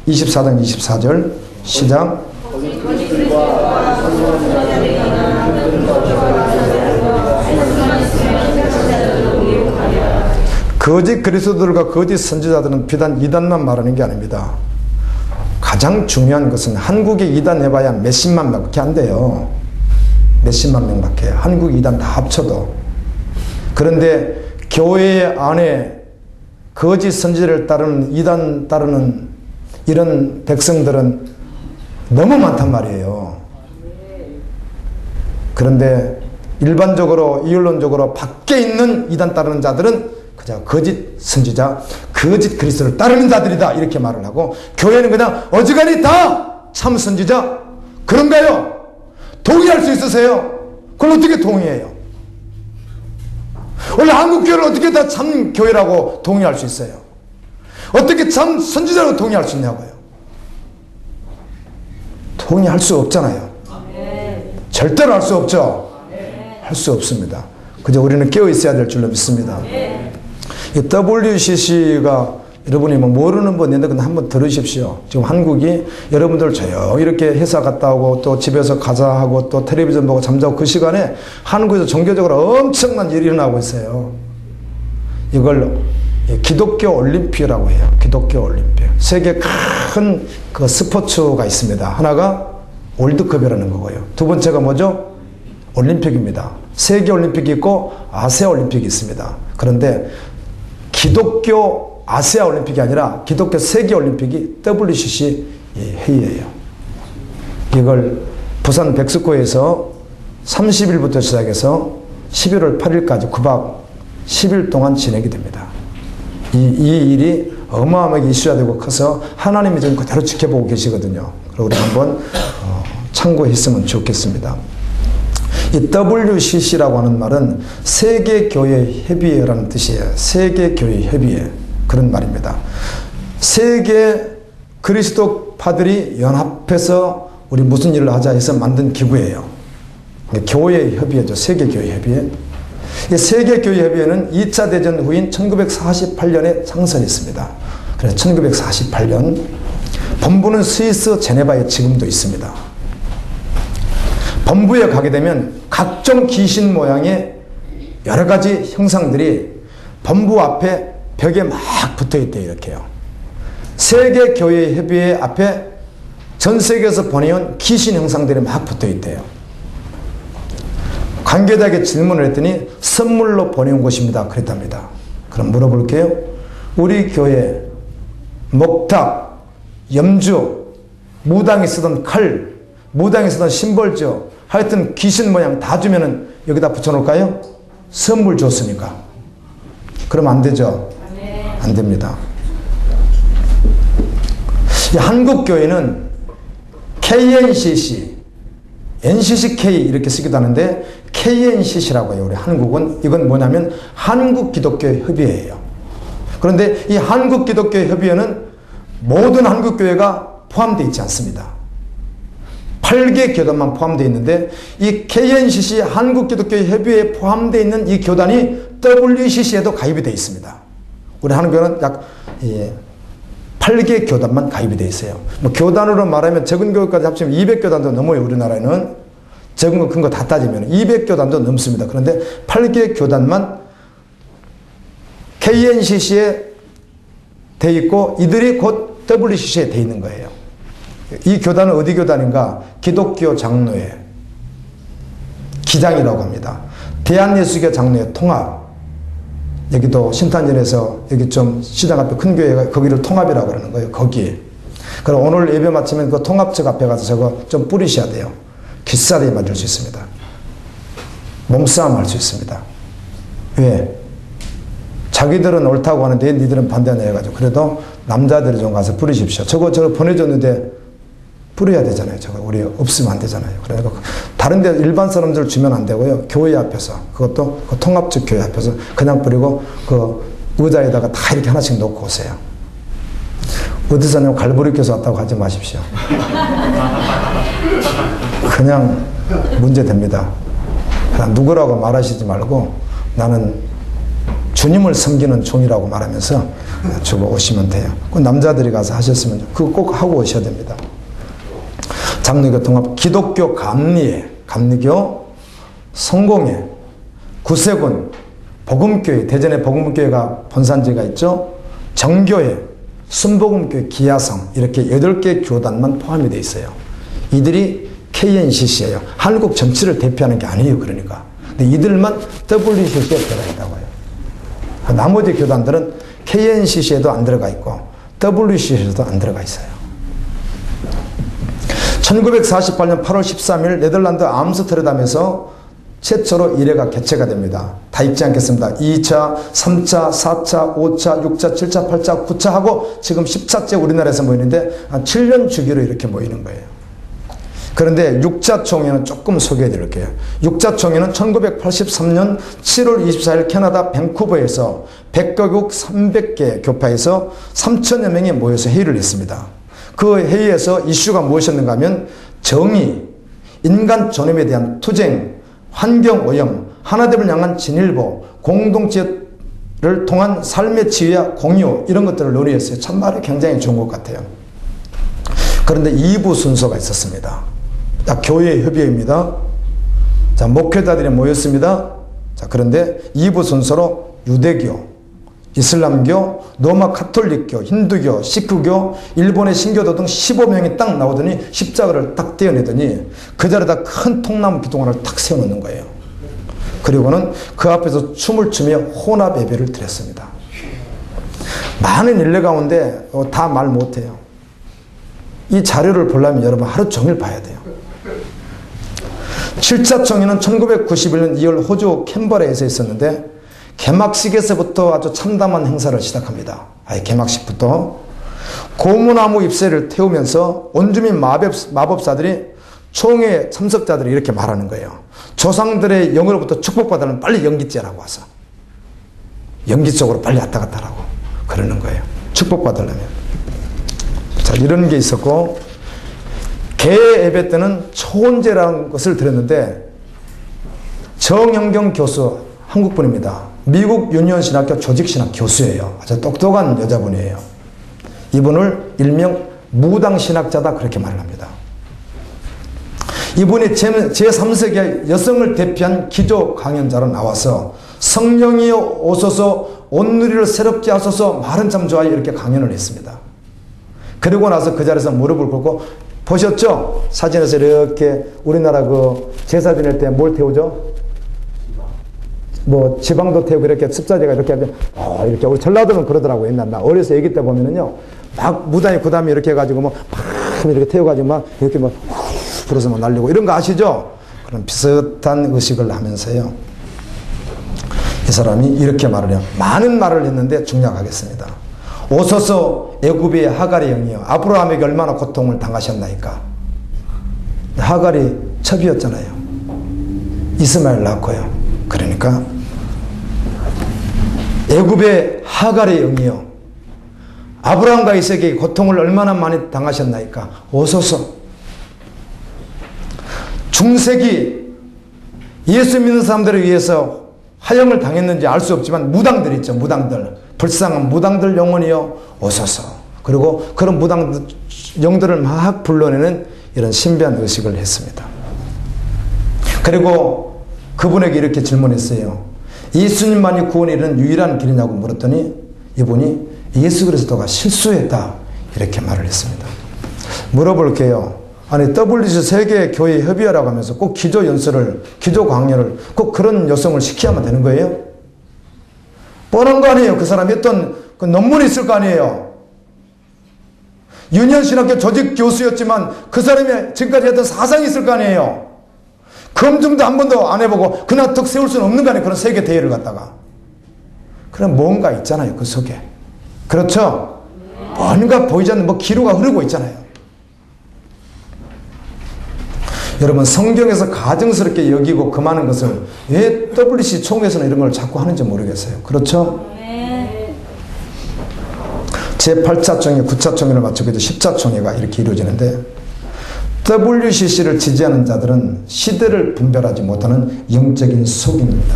24장 24절 시작. 거짓 그리스도들과 거짓 선지자들은 비단 이단만 말하는 게 아닙니다. 가장 중요한 것은 한국에 이단 해봐야 몇십만 명밖에 안 돼요. 몇십만 명밖에. 한국 이단 다 합쳐도. 그런데 교회 안에 거짓 선지자를 따르는 이단 따르는 이런 백성들은 너무 많단 말이에요. 그런데 일반적으로 이율론적으로 밖에 있는 이단 따르는 자들은 그냥 거짓 선지자, 거짓 그리스도를 따르는 자들이다 이렇게 말을 하고 교회는 그냥 어지간히 다 참 선지자 그런가요? 동의할 수 있으세요? 그걸 어떻게 동의해요? 원래 한국교회를 어떻게 다 참 교회라고 동의할 수 있어요? 어떻게 참 선지자라고 동의할 수 있냐고요? 동의할 수 없잖아요. 절대로 할 수 없죠. 할 수 없습니다. 그저 우리는 깨어 있어야 될 줄로 믿습니다. 이 WCC가 여러분이 뭐 모르는 분 있는데 한번 들으십시오. 지금 한국이 여러분들 조용히 이렇게 회사 갔다 오고 또 집에서 가자 하고 또 텔레비전 보고 잠자고 그 시간에 한국에서 종교적으로 엄청난 일이 일어나고 있어요. 이걸 기독교 올림픽이라고 해요. 기독교 올림픽. 세계 큰 그 스포츠가 있습니다. 하나가 월드컵이라는 거고요. 두 번째가 뭐죠? 올림픽입니다. 세계 올림픽이 있고 아시아 올림픽이 있습니다. 그런데 기독교 아시아 올림픽이 아니라 기독교 세계 올림픽이 WCC 회의예요. 이걸 부산 백스코에서 30일부터 시작해서 11월 8일까지 9박 10일 동안 진행이 됩니다. 이 일이 어마어마하게 이슈가 되고 커서 하나님이 지금 그대로 지켜보고 계시거든요. 그리고 우리 한번 참고했으면 좋겠습니다. 이 WCC라고 하는 말은 세계교회협의회라는 뜻이에요. 세계교회협의회. 그런 말입니다. 세계 그리스도파들이 연합해서 우리 무슨 일을 하자 해서 만든 기구예요. 교회협의회죠. 세계교회협의회. 이 세계교회협의회는 2차 대전 후인 1948년에 창설했습니다. 그래서 1948년 본부는 스위스 제네바에 지금도 있습니다. 본부에 가게 되면 각종 귀신 모양의 여러 가지 형상들이 본부 앞에 벽에 막 붙어 있대요. 이렇게요. 세계교회협의회 앞에 전 세계에서 보내온 귀신 형상들이 막 붙어 있대요. 관계자에게 질문을 했더니 선물로 보내온 것입니다. 그랬답니다. 그럼 물어볼게요. 우리 교회 목탁, 염주, 무당이 쓰던 칼, 무당이 쓰던 심벌저, 하여튼 귀신 모양 다 주면은 여기다 붙여놓을까요? 선물 줬으니까. 그럼 안 되죠? 안 됩니다. 한국 교회는 KNCC, NCCK 이렇게 쓰기도 하는데 KNCC라고 해요. 우리 한국은. 이건 뭐냐면 한국기독교협의회예요. 그런데 이 한국기독교협의회는 모든 한국교회가 포함되어 있지 않습니다. 8개 교단만 포함되어 있는데 이 KNCC 한국기독교협의회에 포함되어 있는 이 교단이 WCC에도 가입이 되어 있습니다. 우리 한국교회는 약 8개 교단만 가입이 되어 있어요. 뭐 교단으로 말하면 적은 교회까지 합치면 200교단도 넘어요. 우리나라에는. 적은 거 큰 거 다 따지면 200교단도 넘습니다. 그런데 8개 교단만 KNCC에 돼 있고 이들이 곧 WCC에 돼 있는 거예요. 이 교단은 어디 교단인가? 기독교 장로회 기장이라고 합니다. 대한예수교 장로회 통합. 여기도 신탄전에서 여기 좀 시장 앞에 큰 교회가 거기를 통합이라고 그러는 거예요. 거기에. 그럼 오늘 예배 마치면 그 통합측 앞에 가서 저거 좀 뿌리셔야 돼요. 귀싸대기 맞을 수 있습니다. 몸싸움 할 수 있습니다. 왜? 자기들은 옳다고 하는데 니들은 반대하냐 해가지고. 그래도 남자들이 좀 가서 뿌리십시오. 저거 보내줬는데 뿌려야 되잖아요. 저거 우리 없으면 안 되잖아요. 그러니까 다른 데 일반 사람들 주면 안 되고요. 교회 앞에서, 그것도 그 통합적 교회 앞에서 그냥 뿌리고 그 의자에다가 다 이렇게 하나씩 놓고 오세요. 어디서는 갈보리 껴서 왔다고 하지 마십시오. 그냥 문제됩니다. 누구라고 말하시지 말고 나는 주님을 섬기는 종이라고 말하면서 주고 오시면 돼요. 그 남자들이 가서 하셨으면 그거 꼭 하고 오셔야 됩니다. 장로교 통합, 기독교 감리회, 감리교, 성공회, 구세군, 복음교회, 대전에 복음교회가 본산지가 있죠. 정교회, 순복음교회, 기야성 이렇게 8개 교단만 포함이 되어 있어요. 이들이 KNCC예요. 한국 전체를 대표하는 게 아니에요. 그러니까. 근데 이들만 WCC에 들어가 있다고 해요. 나머지 교단들은 KNCC에도 안 들어가 있고 WCC에도 안 들어가 있어요. 1948년 8월 13일 네덜란드 암스테르담에서 최초로 1회가 개최가 됩니다. 다 읽지 않겠습니다. 2차, 3차, 4차, 5차, 6차, 7차, 8차, 9차 하고 지금 10차째 우리나라에서 모이는데 한 7년 주기로 이렇게 모이는 거예요. 그런데 6차 총회는 조금 소개해 드릴게요. 6차 총회는 1983년 7월 24일 캐나다 밴쿠버에서 100개국 300개 교파에서 3천여 명이 모여서 회의를 했습니다. 그 회의에서 이슈가 무엇이었는가 하면 정의, 인간 존엄에 대한 투쟁, 환경오염, 하나됨을 향한 진일보, 공동체를 통한 삶의 지위와 공유 이런 것들을 논의했어요. 참 말이 굉장히 좋은 것 같아요. 그런데 2부 순서가 있었습니다. 교회 협의회입니다. 자, 목회자들이 모였습니다. 자, 그런데 2부 순서로 유대교, 이슬람교, 로마 카톨릭교, 힌두교, 시크교, 일본의 신교도 등 15명이 딱 나오더니 십자가를 딱 떼어내더니 그 자리에다 큰 통나무 기둥을 탁 세워놓는 거예요. 그리고는 그 앞에서 춤을 추며 혼합 예배를 드렸습니다. 많은 일례 가운데 다 말 못해요. 이 자료를 보려면 여러분 하루 종일 봐야 돼요. 7차 총회는 1991년 2월 호주 캔버라에서 있었는데 개막식에서부터 아주 참담한 행사를 시작합니다. 개막식부터 고무나무 잎새를 태우면서 온주민 마법사들이 총회 참석자들이 이렇게 말하는 거예요. 조상들의 영으로부터 축복받으면 빨리 연기죄라고 와서 연기 쪽으로 빨리 왔다 갔다 하라고 그러는 거예요. 축복받으려면. 자, 이런 게 있었고 개 예배 때는 초혼제라는 것을 들었는데 정영경 교수 한국분입니다. 미국 유니온신학교 조직신학 교수예요. 아주 똑똑한 여자분이에요. 이분을 일명 무당신학자다 그렇게 말을 합니다. 이분이 제3세기의 여성을 대표한 기조 강연자로 나와서 성령이여 오소서 온누리를 새롭게 하소서 말은 참 좋아요 이렇게 강연을 했습니다. 그리고 나서 그 자리에서 무릎을 꿇고 보셨죠? 사진에서 이렇게 우리나라 그 제사 지낼 때 뭘 태우죠? 뭐 지방도 태우고 이렇게 습자제가 이렇게 이렇게 우리 전라도는 그러더라고요. 옛날 나 어려서 애기 때 보면은요 막 무당이 구담이 이렇게 해가지고 막 이렇게 태워가지고 막 이렇게 막 불어서 막 날리고 이런 거 아시죠? 그런 비슷한 의식을 하면서요 이 사람이 이렇게 말을 해요. 많은 말을 했는데 중략하겠습니다. 오소서 애굽의 하갈의 영이요 아브라함에게 얼마나 고통을 당하셨나이까. 하갈이 첩이었잖아요. 이스마엘 낳고요. 그러니까 애굽의 하갈의 영이요 아브라함과 이삭에게 고통을 얼마나 많이 당하셨나이까. 오소서. 중세기 예수 믿는 사람들을 위해서 화형을 당했는지 알 수 없지만 무당들 있죠. 무당들. 불쌍한 무당들 영혼이여 오소서. 그리고 그런 무당 영들을 막 불러내는 이런 신비한 의식을 했습니다. 그리고 그분에게 이렇게 질문했어요. 예수님만이 구원에 이르는 유일한 길이냐고 물었더니 이분이 예수 그리스도가 실수했다 이렇게 말을 했습니다. 물어볼게요. 아니 WC 세계교회 협의회라고 하면서 꼭 기조 연설을 기조 강연을 꼭 그런 여성을 시켜야만 되는 거예요? 뻔한 거 아니에요. 그 사람이 했던 그 논문이 있을 거 아니에요. 유년신학교 조직 교수였지만 그 사람이 지금까지 했던 사상이 있을 거 아니에요. 검증도 한 번도 안 해보고 그냥 턱 세울 수는 없는 거 아니에요. 그런 세계 대회를 갖다가. 그럼 뭔가 있잖아요. 그 속에. 그렇죠? 뭔가 보이지 않는 뭐 기류가 흐르고 있잖아요. 여러분 성경에서 가증스럽게 여기고 금하는 것을 왜 WC 총회에서는 이런 걸 자꾸 하는지 모르겠어요. 그렇죠? 제8차 총회, 9차 총회를 마치고 이제 10차 총회가 이렇게 이루어지는데 WCC를 지지하는 자들은 시대를 분별하지 못하는 영적인 속인입니다.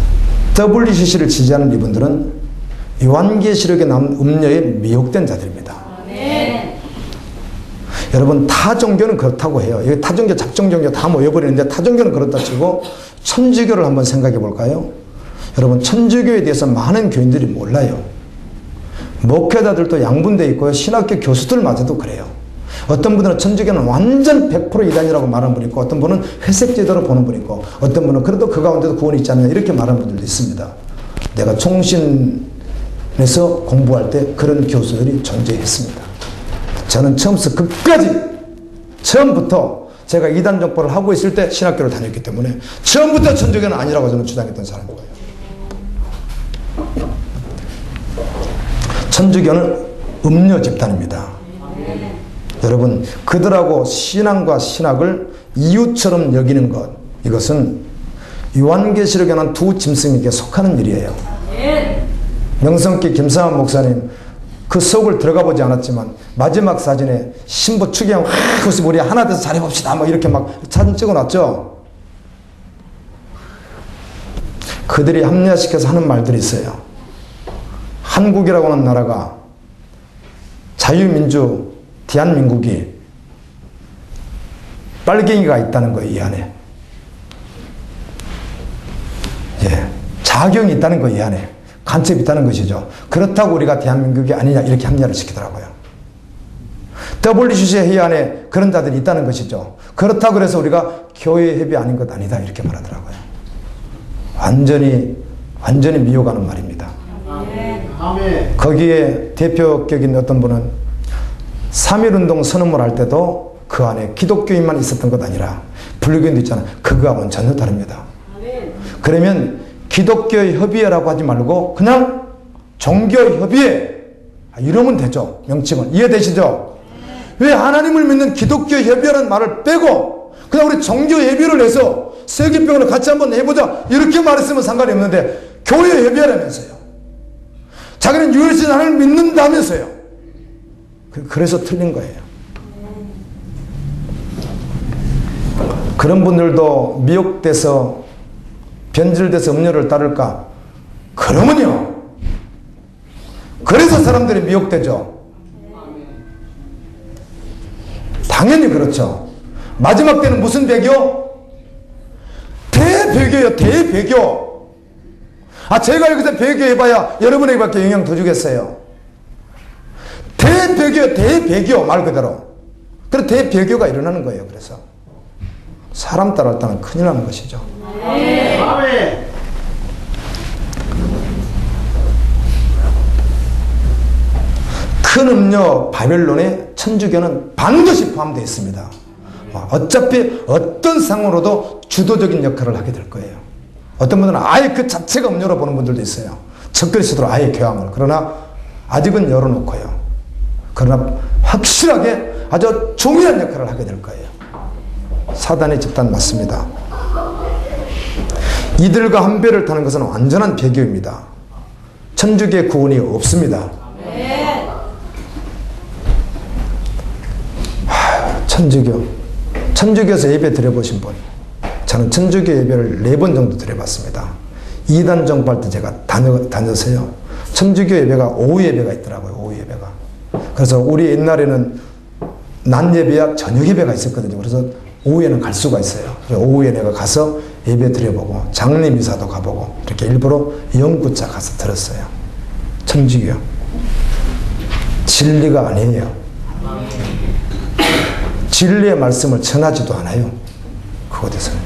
WCC를 지지하는 이분들은 요한계시록에 나온 음녀에 미혹된 자들입니다. 여러분 타 종교는 그렇다고 해요. 여기 타 종교, 작정 종교 다 모여버리는데 타 종교는 그렇다 치고 천주교를 한번 생각해 볼까요? 여러분 천주교에 대해서 많은 교인들이 몰라요. 목회자들도 양분되어 있고요. 신학교 교수들마저도 그래요. 어떤 분들은 천주교는 완전 100% 이단이라고 말하는 분이 있고 어떤 분은 회색 제도로 보는 분이 있고 어떤 분은 그래도 그 가운데도 구원이 있지 않느냐 이렇게 말하는 분들도 있습니다. 내가 총신에서 공부할 때 그런 교수들이 존재했습니다. 저는 처음부터 끝까지 처음부터 제가 이단 정보를 하고 있을 때 신학교를 다녔기 때문에 처음부터 천주교는 아니라고 저는 주장했던 사람이고요. 천주교는 음료 집단입니다. 여러분 그들하고 신앙과 신학을 이웃처럼 여기는 것 이것은 요한계시록에 나온 두 짐승에게 속하는 일이에요. 명성기 김상환 목사님 그 속을 들어가 보지 않았지만 마지막 사진에 신부 추경 그것이 우리 하나 돼서 잘해봅시다 뭐 이렇게 막 사진 찍어놨죠. 그들이 합리화시켜서 하는 말들이 있어요. 한국이라고 하는 나라가 자유민주 대한민국이 빨갱이가 있다는 거예요. 이 안에 자경이 있다는 거예요. 이 안에 간첩이 있다는 것이죠. 그렇다고 우리가 대한민국이 아니냐 이렇게 합리화를 시키더라고요. WCC 회의 안에 그런 자들이 있다는 것이죠. 그렇다고 그래서 우리가 교회 협의 아닌 것 아니다 이렇게 말하더라고요. 완전히 미혹하는 말입니다. 거기에 대표격인 어떤 분은 3.1운동 선언을 할 때도 그 안에 기독교인만 있었던 것 아니라 불교인도 있잖아요. 그거하고는 전혀 다릅니다. 그러면 기독교의 협의회라고 하지 말고 그냥 종교의 협의회 이러면 되죠. 명칭은 이해되시죠? 왜 하나님을 믿는 기독교의 협의회라는 말을 빼고 그냥 우리 종교의 협의회를 해서 세계병을 같이 한번 해보자 이렇게 말했으면 상관이 없는데 교회 협의회라면서요. 자기는 유일신 하나님을 믿는다면서요. 그래서 틀린 거예요. 그런 분들도 미혹돼서 변질돼서 음료를 따를까? 그러면요. 그래서 사람들이 미혹되죠. 당연히 그렇죠. 마지막 때는 무슨 배교? 대배교요, 대배교. 제가 여기서 배교 해봐야 여러분에게밖에 영향 더 주겠어요. 대배교, 대배교 말 그대로. 그래서 대배교가 일어나는 거예요. 그래서 사람 따라할 때는 큰일 나는 것이죠. 큰 음료 바벨론에 천주교는 반드시 포함되어 있습니다. 어차피 어떤 상으로도 주도적인 역할을 하게 될 거예요. 어떤 분들은 아예 그 자체가 음료로 보는 분들도 있어요. 첫그리스도로 아예 교황을. 그러나 아직은 열어놓고요. 그러나 확실하게 아주 중요한 역할을 하게 될 거예요. 사단의 집단 맞습니다. 이들과 한 배를 타는 것은 완전한 배교입니다. 천주교의 구원이 없습니다. 천주교에서 예배 드려보신 분, 저는 천주교 예배를 4번 정도 드려봤습니다. 2단 정부할 때 제가 다녀서요. 천주교 예배가 오후 예배가 있더라고요. 오후 예배가. 그래서 우리 옛날에는 낮 예배와 저녁 예배가 있었거든요. 그래서 오후에는 갈 수가 있어요. 그래서 오후에 내가 가서 예배 드려보고 장례 미사도 가보고 이렇게 일부러 영구차 가서 들었어요. 천주교. 진리가 아니에요. 진리의 말씀을 전하지도 않아요. 그곳에서는.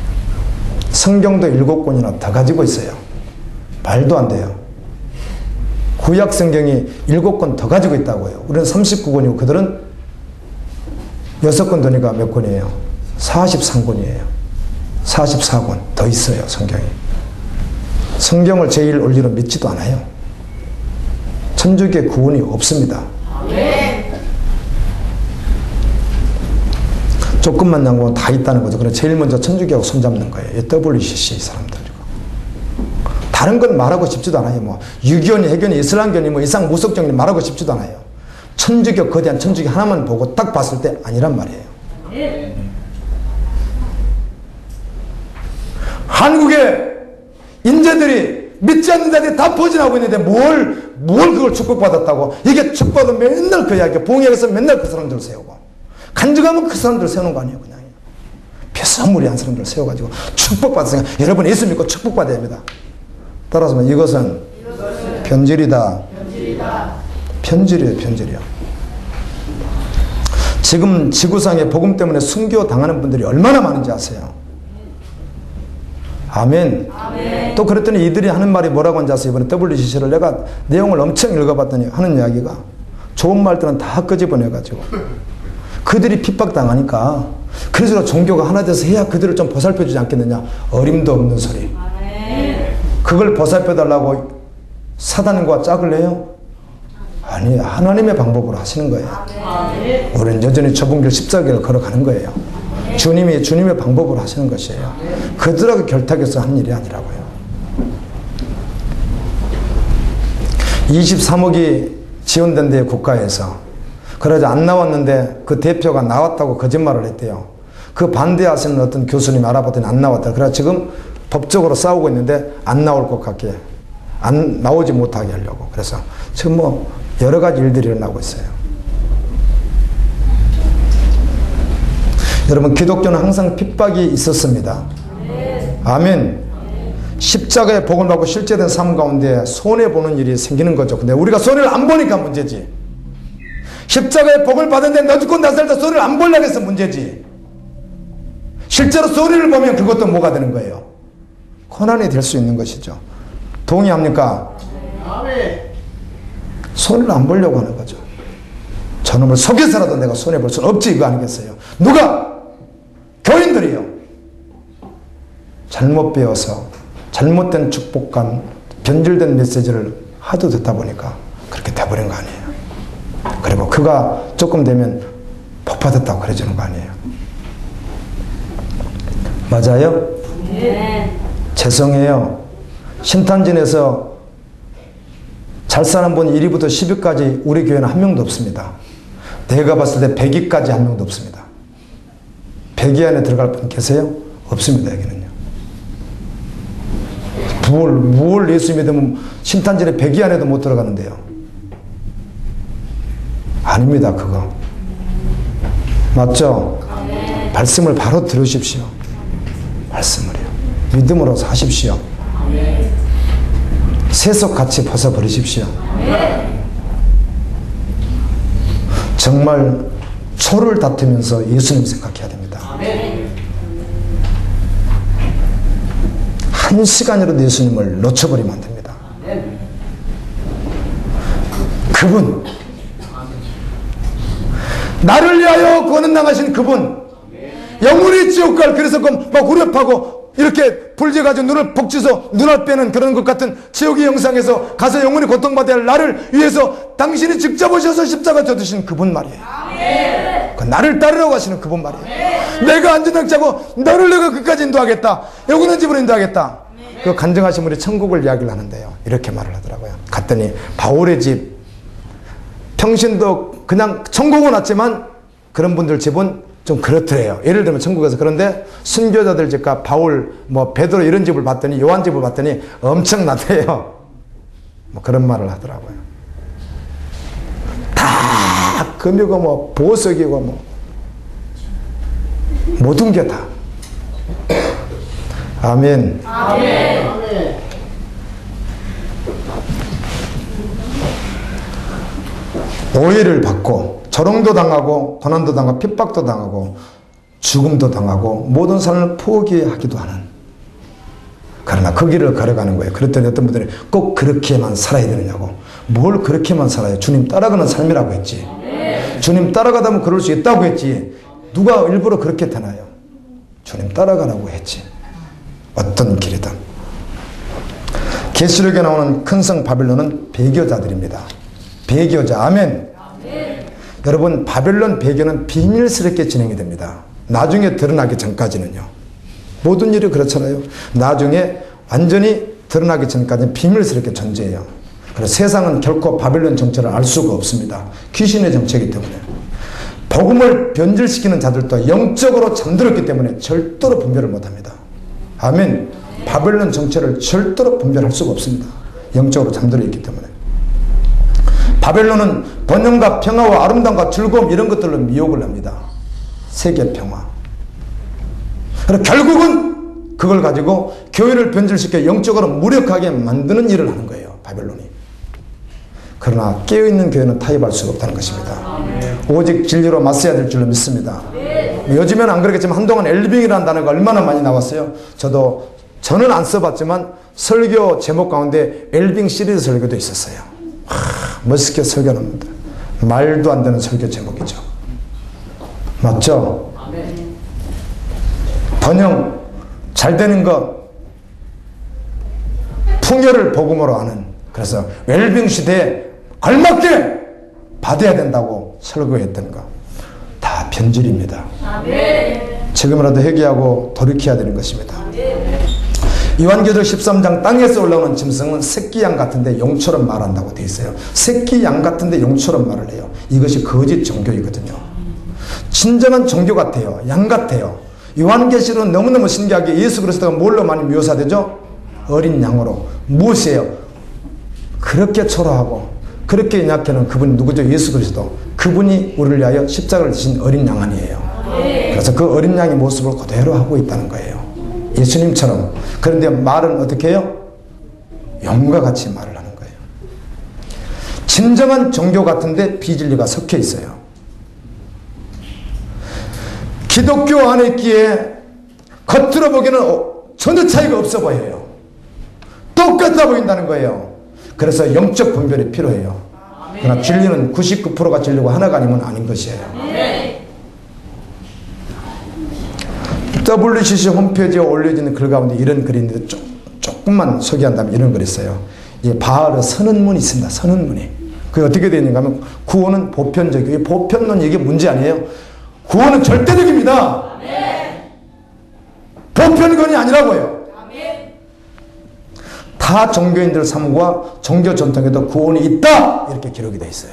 성경도 7권이나 더 가지고 있어요. 말도 안 돼요. 구약 성경이 7권 더 가지고 있다고요. 우리는 39권이고 그들은 6권 더니까 몇 권이에요? 43권이에요. 44권 더 있어요. 성경이. 성경을 제일 원리로 믿지도 않아요. 천주교의 구원이 없습니다. 조금만 양보하면 다 있다는 거죠. 그래서 제일 먼저 천주교하고 손잡는 거예요. WCC 사람들. 다른 건 말하고 싶지도 않아요. 뭐 유교니, 해교니, 이슬람교니, 뭐 이상 무속정니 말하고 싶지도 않아요. 천주교, 거대한 천주교 하나만 보고 딱 봤을 때 아니란 말이에요. 한국의 인재들이 믿지 않는 자들이 다 포진하고 있는데 뭘 그걸 축복받았다고. 이게 축복받으면 맨날 그 이야기야. 봉역에서 맨날 그 사람들 세우고. 간증하면 그 사람들 세우는 거 아니에요. 그냥. 벼슬무리한 사람들 세워가지고 축복받았으니까 여러분 예수 믿고 축복받아야 합니다. 따라서 이것은 변질이다. 변질이에요. 변질이요. 지금 지구상에 복음 때문에 순교 당하는 분들이 얼마나 많은지 아세요? 아멘. 또 그랬더니 이들이 하는 말이 뭐라고 하는지 아세요? 이번에 WCC를 내가 내용을 엄청 읽어봤더니 하는 이야기가 좋은 말들은 다 끄집어내가지고 그들이 핍박당하니까 그래서 종교가 하나 돼서 해야 그들을 좀 보살펴주지 않겠느냐. 어림도 없는 소리. 그걸 보살펴달라고 사단과 짝을 내요? 아니, 하나님의 방법으로 하시는 거예요. 우리는 여전히 좁은 길 십자가를 걸어가는 거예요. 주님의 방법으로 하시는 것이에요. 그들하고 결탁해서 한 일이 아니라고요. 23억이 지원된 데에 국가에서 그러자 안 나왔는데 그 대표가 나왔다고 거짓말을 했대요. 그 반대하시는 어떤 교수님 알아봤더니 안 나왔다. 그래서 지금 법적으로 싸우고 있는데 안 나올 것 같게, 안 나오지 못하게 하려고. 그래서 지금 뭐 여러 가지 일들이 일어나고 있어요. 여러분, 기독교는 항상 핍박이 있었습니다. 아멘. 십자가의 복을 받고 실제된 삶 가운데 손해보는 일이 생기는 거죠. 근데 우리가 손해를 안 보니까 문제지. 십자가의 복을 받았는데 너 죽고 나 살다 손해를 안 보려고 해서 문제지. 실제로 손해를 보면 그것도 뭐가 되는 거예요? 고난이 될 수 있는 것이죠. 동의합니까? 손해를 안 보려고 하는 거죠. 저놈을 속여서라도 내가 손해볼 수는 없지, 이거 아니겠어요? 누가? 교인들이요. 잘못 배워서 잘못된 축복관, 변질된 메시지를 하도 듣다 보니까 그렇게 돼버린 거 아니에요. 그리고 그가 조금 되면 복 받았다고 그래주는 거 아니에요. 맞아요? 네. 죄송해요. 신탄진에서 잘 사는 분 1위부터 10위까지 우리 교회는 한 명도 없습니다. 내가 봤을 때 100위까지 한 명도 없습니다. 100위 안에 들어갈 분 계세요? 없습니다. 여기는요. 뭘 예수 믿으면 신탄진에 100위 안에도 못 들어가는데요. 아닙니다. 그거. 맞죠? 말씀을 바로 들으십시오. 말씀을요. 믿음으로 사십시오. 세속같이 벗어버리십시오. 정말 초를 다투면서 예수님 생각해야 됩니다. 한 시간이라도 예수님을 놓쳐버리면 안 됩니다. 그분, 나를 위하여 고난당하신 그분, 영원히 지옥 갈, 그래서 막 우렵하고 이렇게 불지가지고 눈을 복지서 눈알 빼는 그런 것 같은 지옥의 영상에서 가서 영원히 고통받아야 할 나를 위해서 당신이 직접 오셔서 십자가 져드신 그분 말이에요. 그 나를 따르라고 하시는 그분 말이에요. 내가 안전하게 자고 너를 내가 끝까지 인도하겠다. 영원한 집으로 인도하겠다. 그 간증하신 분이 천국을 이야기를 하는데요. 이렇게 말을 하더라고요. 갔더니 바울의 집, 평신도 그냥 천국은 왔지만 그런 분들 집은 좀 그렇더래요. 예를 들면 천국에서. 그런데 순교자들 집과 바울, 베드로 이런 집을 봤더니, 요한 집을 봤더니 엄청나대요. 그런 말을 하더라고요. 다 금이고 보석이고 모든 게 다. 아멘. 아멘. 오해를 받고 조롱도 당하고 고난도 당하고 핍박도 당하고 죽음도 당하고 모든 삶을 포기하기도 하는, 그러나 그 길을 걸어가는 거예요. 그랬더니 어떤 분들이 꼭 그렇게만 살아야 되느냐고. 뭘 그렇게만 살아요? 주님 따라가는 삶이라고 했지. 주님 따라가다면 그럴 수 있다고 했지. 누가 일부러 그렇게 되나요? 주님 따라가라고 했지. 어떤 길이든. 계시록에 나오는 큰 성 바벨론은 배교자들입니다. 배교자. 아멘. 여러분, 바벨론 배교는 비밀스럽게 진행이 됩니다. 나중에 드러나기 전까지는요. 모든 일이 그렇잖아요. 나중에 완전히 드러나기 전까지는 비밀스럽게 존재해요. 그래서 세상은 결코 바벨론 정체를 알 수가 없습니다. 귀신의 정체이기 때문에. 복음을 변질시키는 자들도 영적으로 잠들었기 때문에 절대로 분별을 못합니다. 아멘. 바벨론 정체를 절대로 분별할 수가 없습니다. 영적으로 잠들어 있기 때문에. 바벨론은 번영과 평화와 아름다움과 즐거움 이런 것들로 미혹을 합니다. 세계 평화. 그래서 결국은 그걸 가지고 교회를 변질시켜 영적으로 무력하게 만드는 일을 하는 거예요. 바벨론이. 그러나 깨어있는 교회는 타협할 수가 없다는 것입니다. 오직 진리로 맞서야 될 줄로 믿습니다. 요즘에는 안 그러겠지만 한동안 엘빙이라는 단어가 얼마나 많이 나왔어요. 저는 안 써봤지만 설교 제목 가운데 엘빙 시리즈 설교도 있었어요. 멋있게 설교합니다. 말도 안 되는 설교 제목이죠. 맞죠? 번영, 잘 되는 것, 풍요를 복음으로 하는, 그래서 웰빙 시대에 걸맞게 받아야 된다고 설교했던 거 다 변질입니다. 지금이라도 회개하고 돌이켜야 되는 것입니다. 요한계시록 13장 땅에서 올라오는 짐승은 새끼 양 같은데 용처럼 말한다고 되어 있어요. 새끼 양 같은데 용처럼 말을 해요. 이것이 거짓 종교이거든요. 진정한 종교 같아요. 양 같아요. 요한계시록은 너무너무 신기하게 예수 그리스도가 뭘로 많이 묘사되죠? 어린 양으로. 무엇이에요? 그렇게 초라하고 그렇게 연약해는 그분이 누구죠? 예수 그리스도. 그분이 우리를 위하여 십자가를 지신 어린 양 아니에요. 그래서 그 어린 양의 모습을 그대로 하고 있다는 거예요. 예수님처럼. 그런데 말은 어떻게 해요? 영과 같이 말을 하는 거예요. 진정한 종교 같은데 비진리가 섞여 있어요. 기독교 안에 있기에 겉으로 보기에는 전혀 차이가 없어 보여요. 똑같아 보인다는 거예요. 그래서 영적 분별이 필요해요. 그러나 진리는 99%가 진리고 하나가 아니면 아닌 것이에요. WCC 홈페이지에 올려지는 글 가운데 이런 글이 있는데 조금만 소개한다면 이런 글이 있어요. 바알의 선언문이 있습니다. 선언문이. 그게 어떻게 되어 있는가 하면 구원은 보편적이에요. 보편론 이게 문제 아니에요. 구원은 절대적입니다. 보편권이 아니라고요. 다 종교인들 삶과 종교 전통에도 구원이 있다 이렇게 기록이 되어 있어요.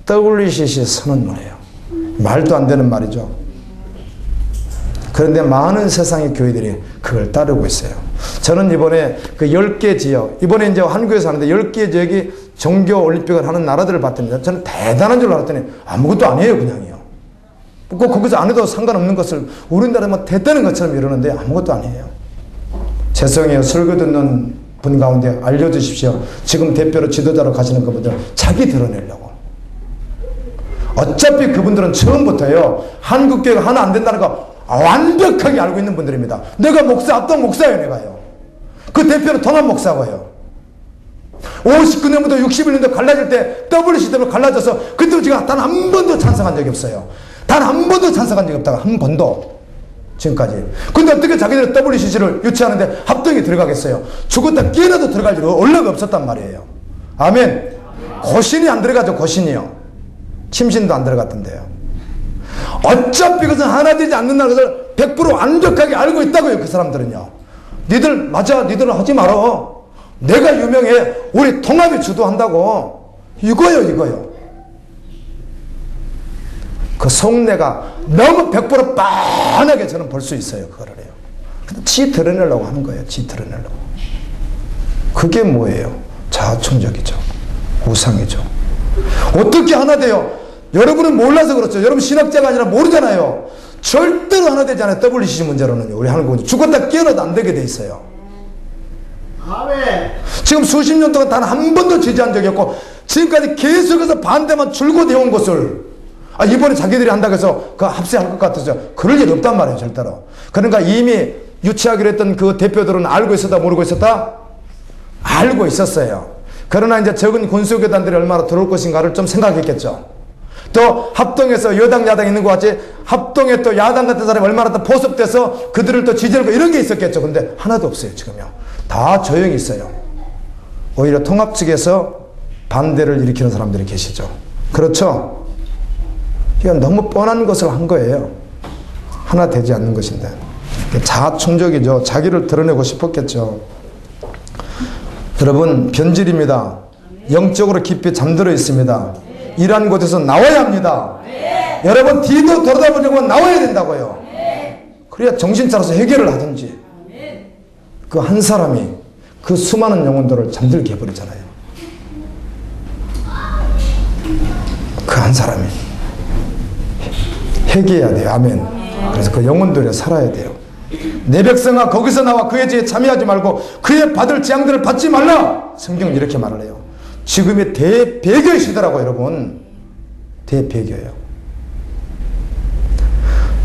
WCC 선언문이에요. 말도 안 되는 말이죠. 그런데 많은 세상의 교회들이 그걸 따르고 있어요. 저는 이번에 그 10개 지역, 이번에 이제 한국에서 하는데 10개 지역이 종교 올림픽을 하는 나라들을 봤더니 저는 대단한 줄 알았더니 아무것도 아니에요. 그냥이요. 꼭 거기서 안 해도 상관없는 것을 우리나라에 뭐 됐다는 것처럼 이러는데 아무것도 아니에요. 죄송해요. 설교 듣는 분 가운데 알려주십시오. 지금 대표로 지도자로 가시는 그분들 자기 드러내려고. 어차피 그분들은 처음부터요. 한국교회가 하나 안 된다는 거 완벽하게 알고 있는 분들입니다. 내가 목사, 합동 목사예요. 내가요. 그 대표는 통합 목사고요. 59년부터 61년도 갈라질 때 WC 때문에 갈라져서 그때 제가 단 한 번도 찬성한 적이 없어요. 단 한 번도 찬성한 적이 없다가 한 번도 지금까지. 근데 어떻게 자기들은 WCC를 유치하는데 합동이 들어가겠어요? 죽었다 깨어나도 들어갈 일 원래가 없었단 말이에요. 아멘. 고신이 안 들어가죠. 고신이요. 침신도 안 들어갔던데요. 어차피 그것은 하나 되지 않는다는 것을 100% 완벽하게 알고 있다고요. 그 사람들은요. 니들 맞아. 니들은 하지 말어. 내가 유명해. 우리 통합이 주도한다고. 이거요. 그 속내가 너무 100% 뻔하게 저는 볼 수 있어요. 그거를 해요. 근데 지 드러내려고 하는 거예요. 지 드러내려고. 그게 뭐예요? 자아충족이죠. 우상이죠. 어떻게 하나 돼요? 여러분은 몰라서 그렇죠. 여러분 신학자가 아니라 모르잖아요. 절대로 하나 되지 않아요. WCC 문제로는요. 우리 한국은 죽었다 깨어나도 안 되게 돼 있어요. 아멘. 지금 수십 년 동안 단 한 번도 지지한 적이 없고 지금까지 계속해서 반대만 줄곧 해온 것을 이번에 자기들이 한다고 해서 그 합세할 것 같아서 그럴 일이 없단 말이에요. 절대로. 그러니까 이미 유치하기로 했던 그 대표들은 알고 있었다 모르고 있었다? 알고 있었어요. 그러나 이제 적은 군수교단들이 얼마나 들어올 것인가를 좀 생각했겠죠. 또 합동에서 여당 야당 있는 것 같이 합동에 또 야당 같은 사람이 얼마나 더 포섭돼서 그들을 또 지지하고 이런 게 있었겠죠. 근데 하나도 없어요. 지금요. 다 조용히 있어요. 오히려 통합 측에서 반대를 일으키는 사람들이 계시죠. 그렇죠? 이건 너무 뻔한 것을 한 거예요. 하나 되지 않는 것인데. 자아충족이죠. 자기를 드러내고 싶었겠죠. 여러분 변질입니다. 영적으로 깊이 잠들어 있습니다. 일한 곳에서 나와야 합니다. 여러분 뒤도 돌아다보려고 나와야 된다고요. 그래야 정신 차려서 해결을 하든지. 그 한 사람이 그 수많은 영혼들을 잠들게 해버리잖아요. 그 한 사람이 회개해야 돼요. 아멘. 그래서 그 영혼들에 살아야 돼요. 내 백성아 거기서 나와 그의 죄에 참여하지 말고 그의 받을 재앙들을 받지 말라. 성경은 이렇게 말을 해요. 지금의 대배교의 시대라고 여러분. 대배교예요.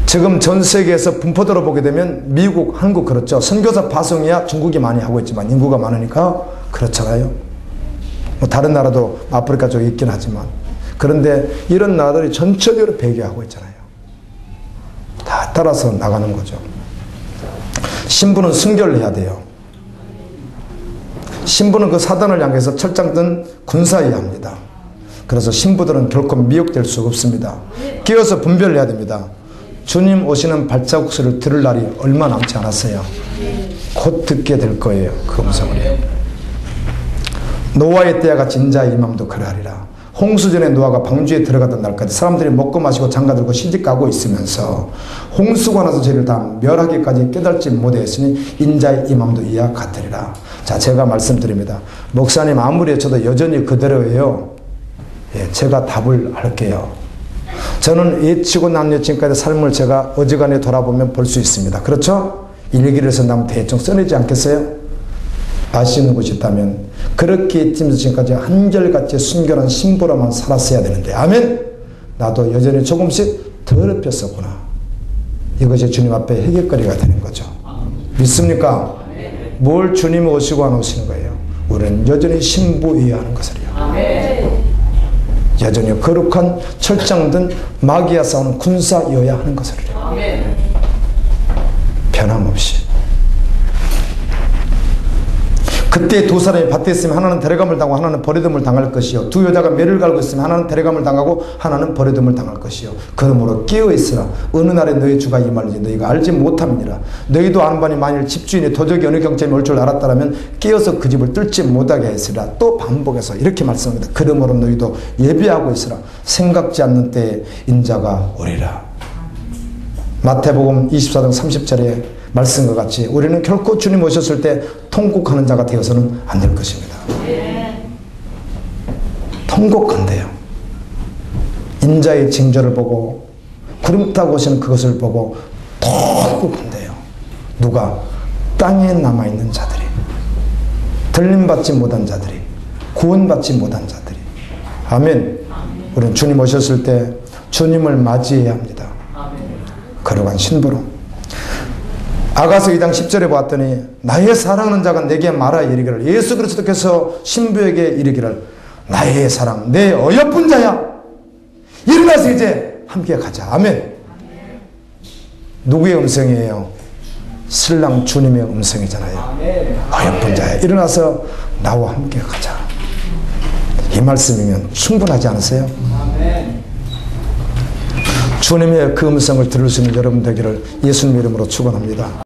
지금 전 세계에서 분포도로 보게 되면 미국, 한국 그렇죠. 선교사 파송이야 중국이 많이 하고 있지만 인구가 많으니까 그렇잖아요. 뭐 다른 나라도 아프리카 쪽에 있긴 하지만 그런데 이런 나라들이 전체적으로 배교하고 있잖아요. 다 따라서 나가는 거죠. 신부는 순결을 해야 돼요. 신부는 그 사단을 향해서 철장든 군사해야 합니다. 그래서 신부들은 결코 미혹될 수가 없습니다. 끼어서 분별을 해야 됩니다. 주님 오시는 발자국 소리를 들을 날이 얼마 남지 않았어요. 곧 듣게 될 거예요. 그 음성을요. 노아의 때와 같이 인자의 임함도 그러하리라. 홍수전에 노아가 방주에 들어가던 날까지 사람들이 먹고 마시고 장가들고 시집가고 있으면서 홍수가 나서 죄를 다 멸하기까지 깨달지 못했으니 인자의 임함도 이와 같으리라. 자, 제가 말씀드립니다. 목사님 아무리 해쳐도 여전히 그대로예요. 예, 제가 답을 할게요. 저는 예치고 난 여친까지 삶을 제가 어지간히 돌아보면 볼 수 있습니다. 그렇죠? 일기를 쓴다면 대충 써내지 않겠어요? 아시는 곳이 있다면 그렇게 예치면서 지금까지 한결같이 순결한 신부로만 살았어야 되는데 아멘? 나도 여전히 조금씩 더럽혔었구나. 이것이 주님 앞에 해결거리가 되는 거죠. 믿습니까? 뭘 주님이 오시고 안 오시는 거예요? 우리는 여전히 신부여야 하는 것을요. 여전히 거룩한 철장든 마귀와 싸우는 군사여야 하는 것을요. 변함없이. 그때 두 사람이 밭에 있으면 하나는 데려감을 당하고 하나는 버려둠을 당할 것이요. 두 여자가 매를 갈고 있으면 하나는 데려감을 당하고 하나는 버려둠을 당할 것이요. 그러므로 깨어있으라. 어느 날에 너희 주가 임할지 너희가 알지 못함이니라. 너희도 아는 바니 만일 집주인이 도적이 어느 경점에 올 줄 알았다면 깨어서 그 집을 뚫지 못하게 했으리라. 또 반복해서 이렇게 말씀합니다. 그러므로 너희도 예비하고 있으라. 생각지 않는 때에 인자가 오리라. 마태복음 24장 30절에 말씀과 같이 우리는 결코 주님 오셨을 때 통곡하는 자가 되어서는 안 될 것입니다. 통곡한대요. 인자의 징조를 보고 구름 타고 오시는 그것을 보고 통곡한대요. 누가? 땅에 남아있는 자들이, 들림받지 못한 자들이, 구원받지 못한 자들이. 아멘. 우리는 주님 오셨을 때 주님을 맞이해야 합니다. 거룩한 신부로. 아가서 2장 10절에 보았더니 나의 사랑하는 자가 내게 말하 이르기를, 예수 그리스도께서 신부에게 이르기를, 나의 사랑, 내 어여쁜 자야, 일어나서 이제 함께 가자. 아멘. 누구의 음성이에요? 신랑 주님의 음성이잖아요. 어여쁜 자야, 일어나서 나와 함께 가자. 이 말씀이면 충분하지 않으세요? 주님의 그 음성을 들을 수 있는 여러분 되기를 예수님 이름으로 축원합니다.